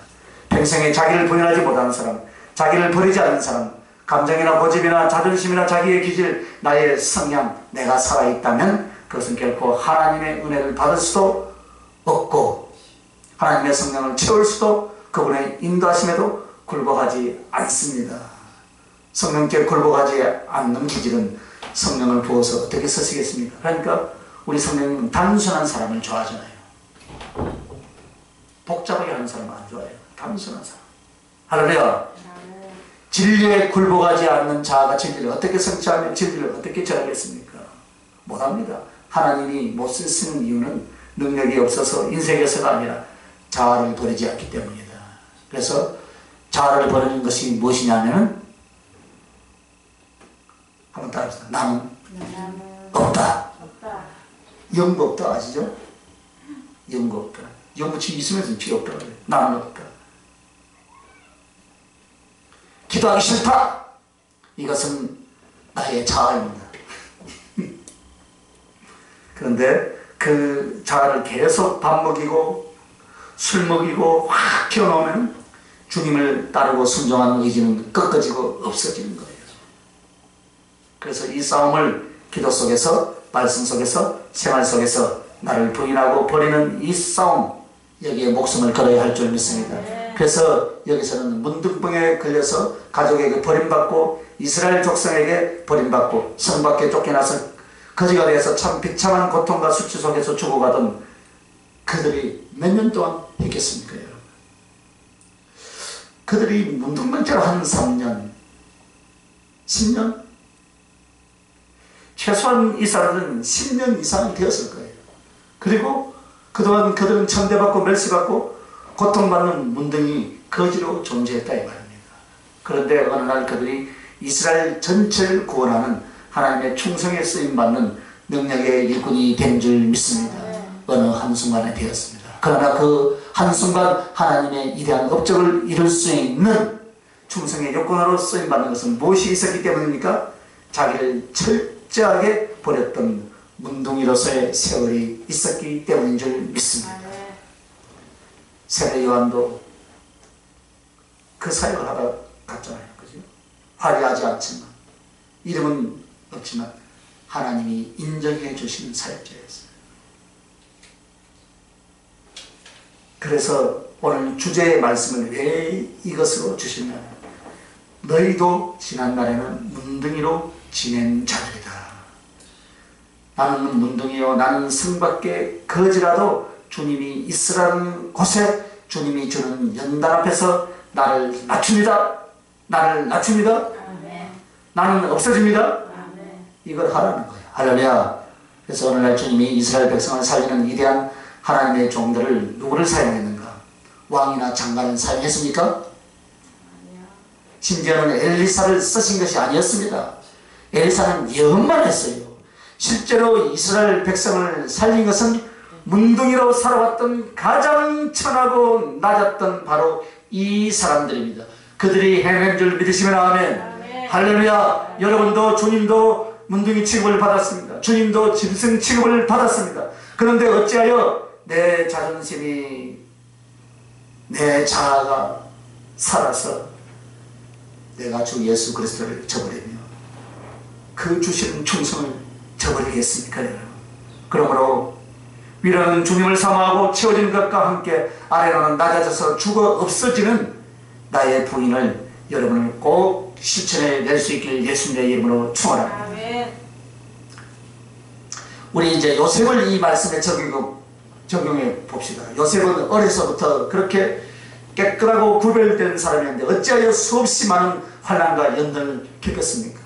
평생에 자기를 부인하지 못하는 사람, 자기를 버리지 않는 사람, 감정이나 고집이나 자존심이나 자기의 기질, 나의 성향, 내가 살아있다면 그것은 결코 하나님의 은혜를 받을 수도 없고 하나님의 성령을 채울 수도 그분의 인도하심에도 굴복하지 않습니다. 성령께 굴복하지 않는 기질은 성령을 부어서 어떻게 쓰시겠습니까? 그러니까 우리 성령님은 단순한 사람을 좋아하잖아요. 복잡하게 하는 사람은 안 좋아해요. 단순한 사람. 할렐루야. 진리에 굴복하지 않는 자아가 진리를 어떻게 성취하며 진리를 어떻게 전하겠습니까? 못합니다. 하나님이 못 쓰시는 이유는 능력이 없어서 인생에서가 아니라 자아를 버리지 않기 때문이다. 그래서 자아를 버리는 것이 무엇이냐면은 한번 따라합시다. 나는 없다. 영도 없다. 아시죠? 영도 없다. 영부치 있으면서 필요 없다. 나는 없다. 기도하기 싫다. 이것은 나의 자아입니다. 그런데 그 자아를 계속 밥 먹이고 술 먹이고 확 키워놓으면 주님을 따르고 순종하는 의지는 꺾어지고 없어지는 거예요. 그래서 이 싸움을 기도 속에서, 말씀 속에서, 생활 속에서 나를 부인하고 버리는 이 싸움, 여기에 목숨을 걸어야 할 줄 믿습니다. 그래서 여기서는 문둥병에 걸려서 가족에게 버림받고 이스라엘 족성에게 버림받고 성 밖에 쫓겨나서 거지가 되어서 참 비참한 고통과 수치 속에서 죽어가던 그들이 몇 년 동안 했겠습니까? 여러분? 그들이 문둥병죄로 한 3년, 10년? 최소한 이 사람들은 10년 이상은 되었을 거예요. 그리고 그동안 그들은 천대받고 멸시받고 고통받는 문둥이 거지로 존재했다 이 말입니다. 그런데 어느 날 그들이 이스라엘 전체를 구원하는 하나님의 충성에 쓰임받는 능력의 일꾼이 된 줄 믿습니다. 어느 한순간에 되었습니다. 그러나 그 한순간 하나님의 이대한 업적을 이룰 수 있는 충성의 요건으로 쓰임받는 것은 무엇이 있었기 때문입니까? 자기를 철저하게 버렸던 문둥이로서의 세월이 있었기 때문인 줄 믿습니다. 세례 요한도 그 사역을 하다 갔잖아요. 그죠? 화려하지 않지만, 이름은 없지만 하나님이 인정해 주시는 사역자였어요. 그래서 오늘 주제의 말씀을 왜 이것으로 주시냐면, 너희도 지난날에는 문둥이로 지낸 자들이다. 나는 문둥이요, 나는 성밖에 거지라도 주님이 있으라는 곳에 주님이 주는 연단 앞에서 나를 낮춥니다. 나를 낮춥니다. 아멘. 나는 없어집니다. 아멘. 이걸 하라는 거예요. 할렐루야. 그래서 오늘날 주님이 이스라엘 백성을 살리는 위대한 하나님의 종들을 누구를 사용했는가? 왕이나 장관을 사용했습니까? 심지어는 엘리사를 쓰신 것이 아니었습니다. 엘리사는 예언만 했어요. 실제로 이스라엘 백성을 살린 것은 문둥이로 살아왔던 가장 천하고 낮았던 바로 이 사람들입니다. 그들이 해낸 줄 믿으시면 아멘. 아멘. 할렐루야. 여러분도 주님도 문둥이 취급을 받았습니다. 주님도 짐승 취급을 받았습니다. 그런데 어찌하여 내 자존심이, 내 자아가 살아서 내가 주 예수 그리스도를 저버리며 그 주시는 충성을 저버리겠습니까, 여러분? 그러므로 위로는 주님을 사모하고 채워진 것과 함께 아래로는 낮아져서 죽어 없어지는 나의 부인을 여러분을 꼭 실천해 낼 수 있길 예수님의 이름으로 축원합니다. 우리 이제 요셉을 이 말씀에 적용해 봅시다. 요셉은 어려서부터 그렇게 깨끗하고 구별된 사람이었는데 어찌하여 수없이 많은 환난과 연단을 겪었습니까?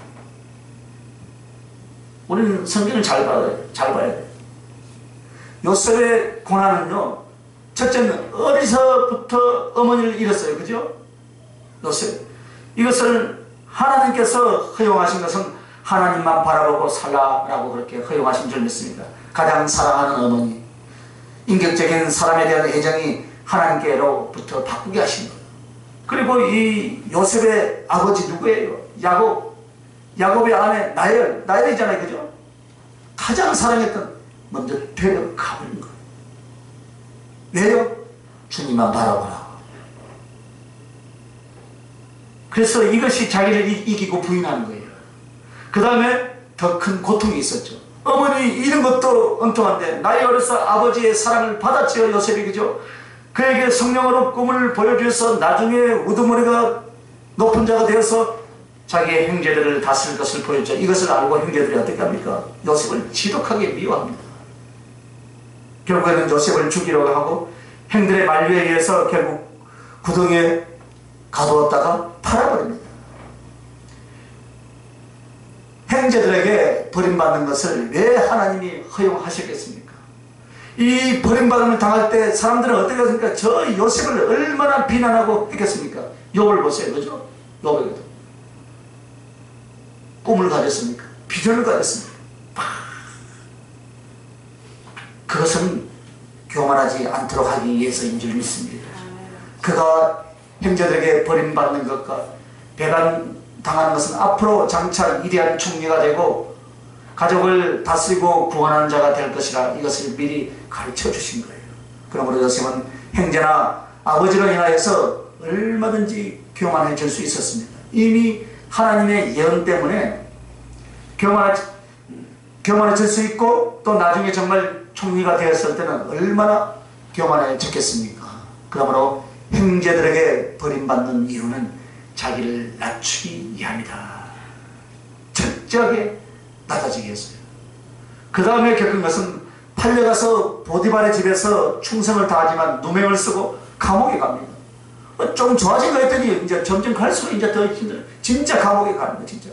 우리는 성경을 잘 봐야 돼요. 요셉의 고난은요, 첫째는 어려서부터 어머니를 잃었어요. 그죠? 요셉. 이것을 하나님께서 허용하신 것은 하나님만 바라보고 살라라고 그렇게 허용하신 줄 믿습니다. 가장 사랑하는 어머니, 인격적인 사람에 대한 애정이 하나님께로부터 바꾸게 하신 거예요. 그리고 이 요셉의 아버지 누구예요? 야곱의 아내 나엘이잖아요. 그죠? 가장 사랑했던, 먼저 데려가버린 거예요. 왜요? 주님만 바라보라. 그래서 이것이 자기를 이기고 부인하는 거예요. 그 다음에 더 큰 고통이 있었죠. 어머니 잃은 것도 엉뚱한데 나이 어려서 아버지의 사랑을 받았지요. 요셉이. 그죠? 그에게 성령으로 꿈을 보여주어서 나중에 우두머리가 높은 자가 되어서 자기의 형제들을 다스릴 것을 보였죠. 이것을 알고 형제들이 어떻게 합니까? 요셉을 지독하게 미워합니다. 결국에는 요셉을 죽이려고 하고 형들의 만류에 의해서 결국 구덩이에 가두었다가 팔아버립니다. 형제들에게 버림받는 것을 왜 하나님이 허용하셨겠습니까? 이 버림받음을 당할 때 사람들은 어떻게 하습니까? 저 요셉을 얼마나 비난하고 했겠습니까? 욥을 보세요. 그죠? 욥에게도 꿈을 가졌습니까? 비전을 가졌습니까? 그것은 교만하지 않도록 하기 위해서인 줄 믿습니다. 그가 형제들에게 버림받는 것과 배반당하는 것은 앞으로 장차 위대한 총리가 되고 가족을 다스리고 구원하는 자가 될 것이라 이것을 미리 가르쳐 주신 거예요. 그러므로 요셉은 형제나 아버지로 인하여서 얼마든지 교만해질 수 있었습니다. 이미 하나님의 예언 때문에 교만해질 수 있고 또 나중에 정말 총리가 되었을 때는 얼마나 교만해졌겠습니까? 그러므로 형제들에게 버림받는 이유는 자기를 낮추기 위함이다. 철저하게 낮아지게 했어요. 그 다음에 겪은 것은 팔려가서 보디발의 집에서 충성을 다하지만 누명을 쓰고 감옥에 갑니다. 좀 좋아진 거 했더니 이제 점점 갈수록 이제 더 힘들어요. 진짜 감옥에 가는 거예요. 진짜.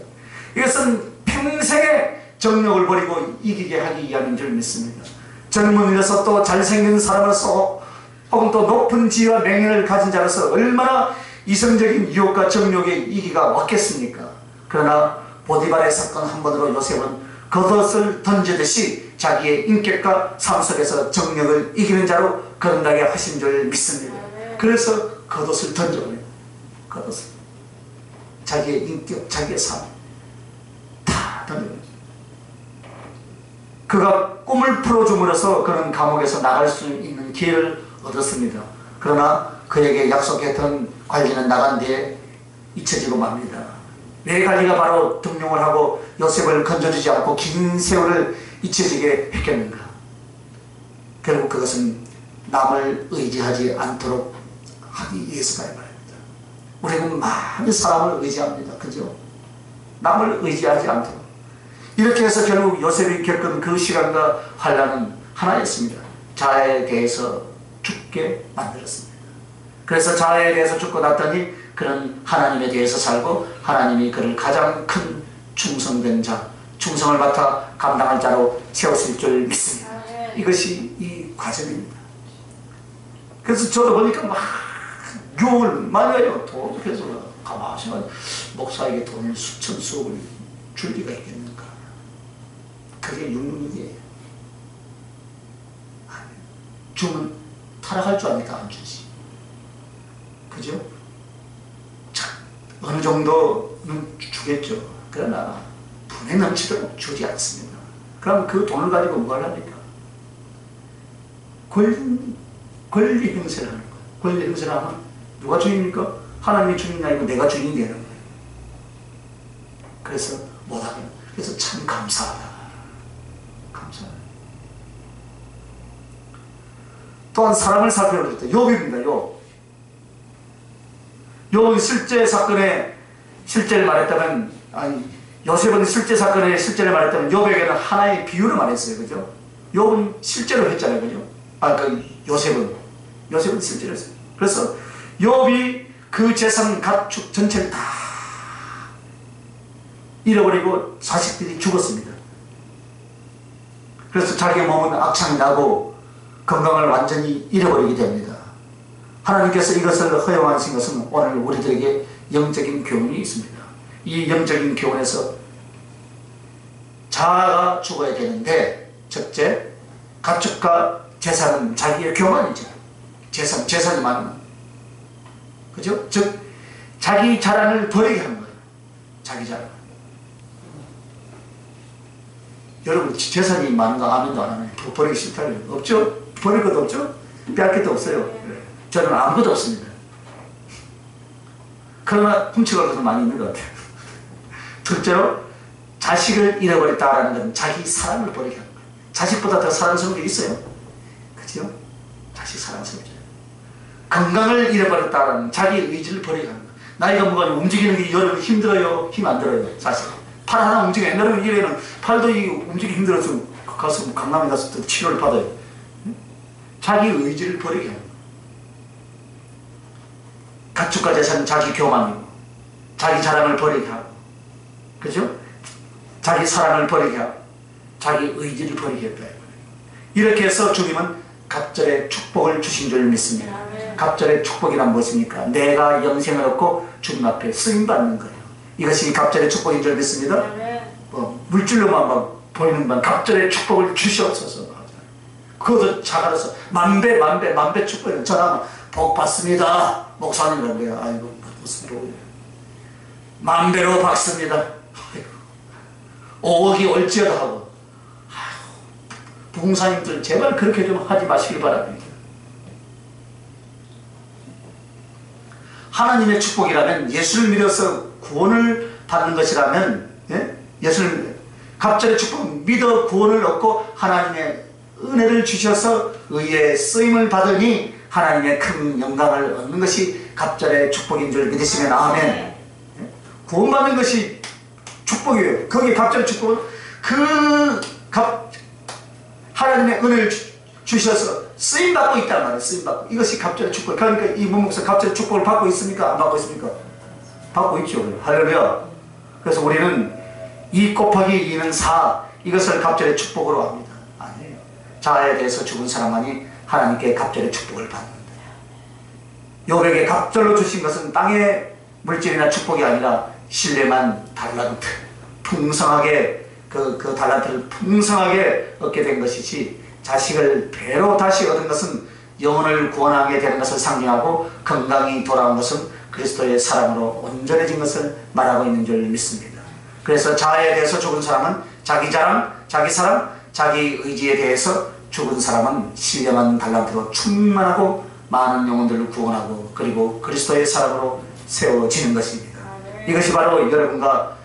이것은 평생의 정력을 버리고 이기게 하기 위함인 줄 믿습니다. 젊은이로서 또 잘생긴 사람으로서 혹은 또 높은 지위와 명예를 가진 자로서 얼마나 이성적인 유혹과 정욕에 이기가 왔겠습니까? 그러나 보디발의 사건 한 번으로 요셉은 겉옷을 던지듯이 자기의 인격과 삶 속에서 정력을 이기는 자로 거듭나게 하신 줄 믿습니다. 그래서 겉옷을 던져버려요. 겉옷을. 자기의 인격, 자기의 삶 다 던져버려요. 그가 꿈을 풀어줌으로써 그는 감옥에서 나갈 수 있는 기회를 얻었습니다. 그러나 그에게 약속했던 관리는 나간 뒤에 잊혀지고 맙니다. 왜 관리가 바로 등용을 하고 요셉을 건져주지 않고 긴 세월을 잊혀지게 했겠는가? 결국 그것은 남을 의지하지 않도록 하기 위해서가 말입니다. 우리는 많은 사람을 의지합니다. 그죠? 남을 의지하지 않도록. 이렇게 해서 결국 요셉이 겪은 그 시간과 환난은 하나였습니다. 자아에 대해서 죽게 만들었습니다. 그래서 자아에 대해서 죽고 났더니 그는 하나님에 대해서 살고 하나님이 그를 가장 큰 충성된 자, 충성을 맡아 감당할 자로 세웠을 줄 믿습니다. 이것이 이 과정입니다. 그래서 저도 보니까 막 욕을 많이 해요. 도둑해서 가만히 목사에게 돈을 수천 수억을 줄 리가 있겠는가. 그게 육문이에요. 주면 타락할 줄 아니까 안 주지. 그죠? 자, 어느 정도는 주겠죠. 그러나 분에 넘치도록 주지 않습니다. 그럼 그 돈을 가지고 뭘 합니까? 권리 행세를 하는 거예요. 권리 행세를 하면 누가 주인입니까? 하나님이 주인이 아니고 내가 주인이 되는 거예요. 그래서 못하면, 그래서 참 감사하다. 감사하다. 또한 사람을 살펴볼 때 욥입니다. 욥은 실제 사건의 실제를 말했다면, 아니 요셉은 실제 사건의 실제를 말했다면 욥에게는 하나의 비유를 말했어요. 그죠? 욥은 실제로 했잖아요. 그죠? 요셉은 실제로 했어요. 그래서 욥이 그 재산 가축 전체를 다 잃어버리고 자식들이 죽었습니다. 그래서 자기의 몸은 악창이 나고 건강을 완전히 잃어버리게 됩니다. 하나님께서 이것을 허용하신 것은 오늘 우리들에게 영적인 교훈이 있습니다. 이 영적인 교훈에서 자아가 죽어야 되는데, 첫째, 가축과 재산은 자기의 교만이죠. 재산이 많으면. 그죠? 즉, 자기 자랑을 버리게 하는 거예요. 자기 자랑. 여러분, 재산이 많은가 아멘도 안 하면 버리기 싫다고요? 없죠? 버릴 것도 없죠? 빼앗길 것도 없어요. 저는 아무것도 없습니다. 그러나 훔쳐갈 것도 많이 있는 것 같아요. 둘째로, 자식을 잃어버렸다라는 건 자기 사랑을 버리게 하는 거예요. 자식보다 더 사랑스러운 게 있어요? 그죠? 자식 사랑스럽죠. 건강을 잃어버렸다라는 자기 의지를 버리게 하는 거예요. 나이가 먹어가지고 움직이는 게 여러분 힘들어요? 힘 안 들어요? 사실. 팔 하나 움직여. 옛날에는 이래는 팔도 움직이기 힘들어서 가서 강남에 가서 또 치료를 받아요. 자기 의지를 버리게 하는 거예요. 가축과 재산은 자기 교만이고, 자기 자랑을 버리게 하고, 그죠? 자기 사랑을 버리게 하고, 자기 의지를 버리게 했다. 이렇게 해서 주님은 갑절의 축복을 주신 줄 믿습니다. 갑절의 축복이란 무엇입니까? 내가 영생을 얻고 주님 앞에 쓰임받는 거예요. 이것이 갑절의 축복인 줄 믿습니다. 물질로만 막 보이는 건 갑절의 축복을 주시옵소서. 그것도 작아서 만배 축복을 전하면 복 받습니다. 목사님이란 거야. 아이고, 무슨 복이야. 만배로 받습니다. 5억이 올지어다 하고. 부흥사님들 제발 그렇게 좀 하지 마시길 바랍니다. 하나님의 축복이라면, 예수를 믿어서 구원을 받는 것이라면, 예수를 갑절의 축복 믿어 구원을 얻고 하나님의 은혜를 주셔서 의의 쓰임을 받으니 하나님의 큰 영광을 얻는 것이 갑절의 축복인 줄 믿으시면 아멘. 구원받는 것이 축복이에요. 거기에 갑절의 축복은 하나님의 은혜를 주셔서 쓰임받고 있단 말이에요. 쓰임받고. 이것이 갑절의 축복. 그러니까 이 문목사 갑절의 축복을 받고 있습니까? 안 받고 있습니까? 받고 있죠. 할렐루야. 그래서 우리는 2 곱하기 2는 4, 이것을 갑절의 축복으로 합니다. 아니에요. 자아에 대해서 죽은 사람만이 하나님께 갑절의 축복을 받는다. 욥에게 갑절로 주신 것은 땅의 물질이나 축복이 아니라 신뢰만 달란트, 풍성하게 그 달란트를 풍성하게 얻게 된 것이지, 자식을 배로 다시 얻은 것은 영혼을 구원하게 되는 것을 상징하고 건강이 돌아온 것은 그리스도의 사랑으로 온전해진 것을 말하고 있는 줄 믿습니다. 그래서 자아에 대해서 죽은 사람은 자기 자랑, 자기 사랑, 자기 의지에 대해서 죽은 사람은 신령한 달란트로 충만하고 많은 영혼들을 구원하고 그리고 그리스도의 사랑으로 세워지는 것입니다. 이것이 바로 여러분과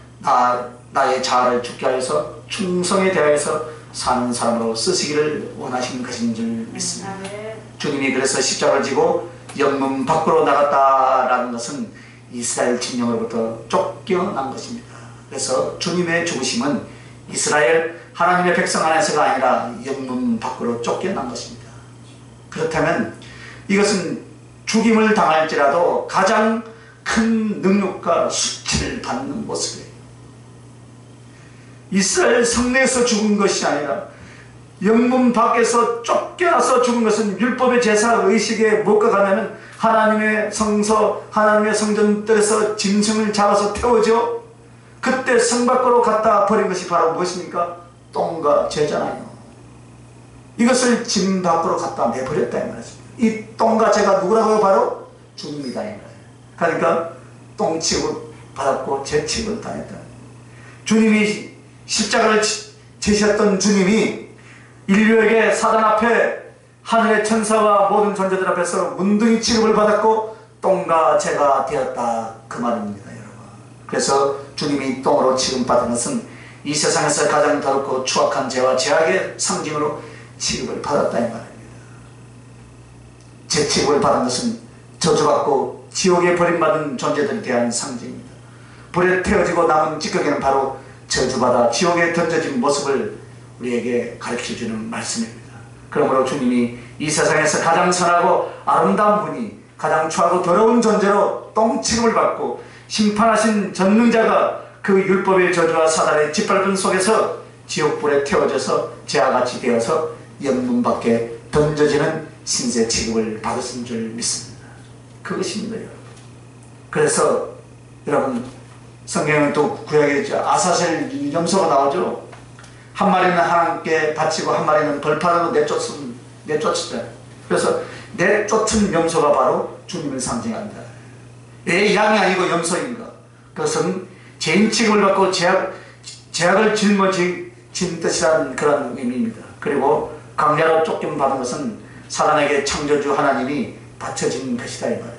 나의 자아를 죽게 하여서 충성에 대하여서 사는 사람으로 쓰시기를 원하시는 것인 줄 믿습니다. 주님이 그래서 십자가를 지고 영문 밖으로 나갔다라는 것은 이스라엘 진영으로부터 쫓겨난 것입니다. 그래서 주님의 죽으심은 이스라엘 하나님의 백성 안에서가 아니라 영문 밖으로 쫓겨난 것입니다. 그렇다면 이것은 죽임을 당할지라도 가장 큰 능력과 수치를 받는 모습이에요. 이스라엘 성내에서 죽은 것이 아니라 영문 밖에서 쫓겨나서 죽은 것은 율법의 제사 의식에 뭐가 가냐면 하나님의 성서, 하나님의 성전들에서 짐승을 잡아서 태워져 그때 성 밖으로 갖다 버린 것이 바로 무엇입니까? 똥과 죄잖아요. 이것을 짐 밖으로 갖다 내버렸다 이 말이죠. 이 똥과 죄가 누구라고요? 바로 주님이다 이 말이에요. 그러니까 똥 취급을 받았고 죄 취급을 당했다. 주님이 십자가를 지셨던 주님이 인류에게 사단 앞에 하늘의 천사와 모든 존재들 앞에서 문둥이 취급을 받았고 똥과 죄가 되었다 그 말입니다 여러분. 그래서 주님이 똥으로 취급받은 것은 이 세상에서 가장 더럽고 추악한 죄와 죄악의 상징으로 취급을 받았다 이 말입니다. 죄 취급을 받은 것은 저주받고 지옥에 버림받은 존재들에 대한 상징입니다. 불에 태워지고 남은 찌꺼기는 바로 저주받아 지옥에 던져진 모습을 우리에게 가르쳐주는 말씀입니다. 그러므로 주님이 이 세상에서 가장 선하고 아름다운 분이 가장 추하고 더러운 존재로 똥 취급을 받고 심판하신 전능자가 그 율법의 저주와 사단의 짓밟음 속에서 지옥불에 태워져서 죄와같이 되어서 영문 밖에 던져지는 신세 취급을 받으신 줄 믿습니다. 그것입니다 여러분. 그래서 여러분 성경은 또 구약에 아사셀 염소가 나오죠. 한 마리는 하나님께 바치고 한 마리는 벌판으로 내쫓았다. 그래서 내쫓은 염소가 바로 주님을 상징합니다. 왜 양이 아니고 염소인가? 그것은 죄인 취급을 받고 죄악을 짊어진 뜻이라는 그런 의미입니다. 그리고 강야로 쫓김받은 것은 사단에게 창조주 하나님이 바쳐진 것이다 이 말입니다.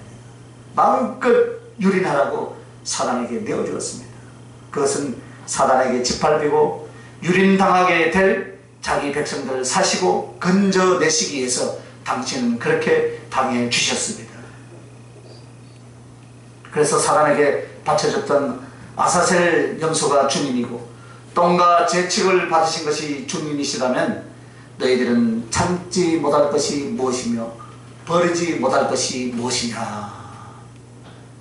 마음껏 유린하라고 사단에게 내어주었습니다. 그것은 사단에게 짓밟히고 유린당하게 될 자기 백성들을 사시고 건져내시기 위해서 당신은 그렇게 당해 주셨습니다. 그래서 사단에게 바쳐졌던 아사셀 염소가 주님이고 똥과 죄칙을 받으신 것이 주님이시라면 너희들은 참지 못할 것이 무엇이며 버리지 못할 것이 무엇이냐.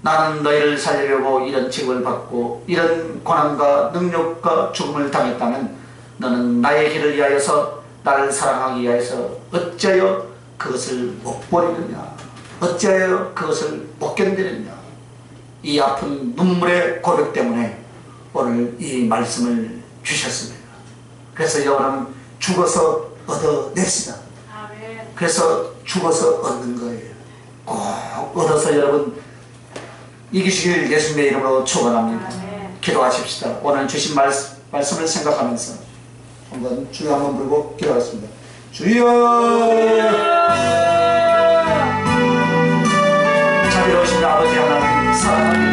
나는 너희를 살리려고 이런 책을 받고 이런 고난과 능력과 죽음을 당했다면 너는 나의 길을 위하여서 나를 사랑하기 위하여서 어찌하여 그것을 못 버리느냐, 어찌하여 그것을 못 견디느냐. 이 아픈 눈물의 고백 때문에 오늘 이 말씀을 주셨습니다. 그래서 여러분 죽어서 얻어냅시다. 그래서 죽어서 얻는 거예요. 꼭 얻어서 여러분 이기시길 예수님의 이름으로 축원합니다. 기도하십시다. 오늘 주신 말씀을 생각하면서 한번 주여 한번 부르고 기도하겠습니다. 주여, 자비로우신 아버지 하나님 사랑합니다.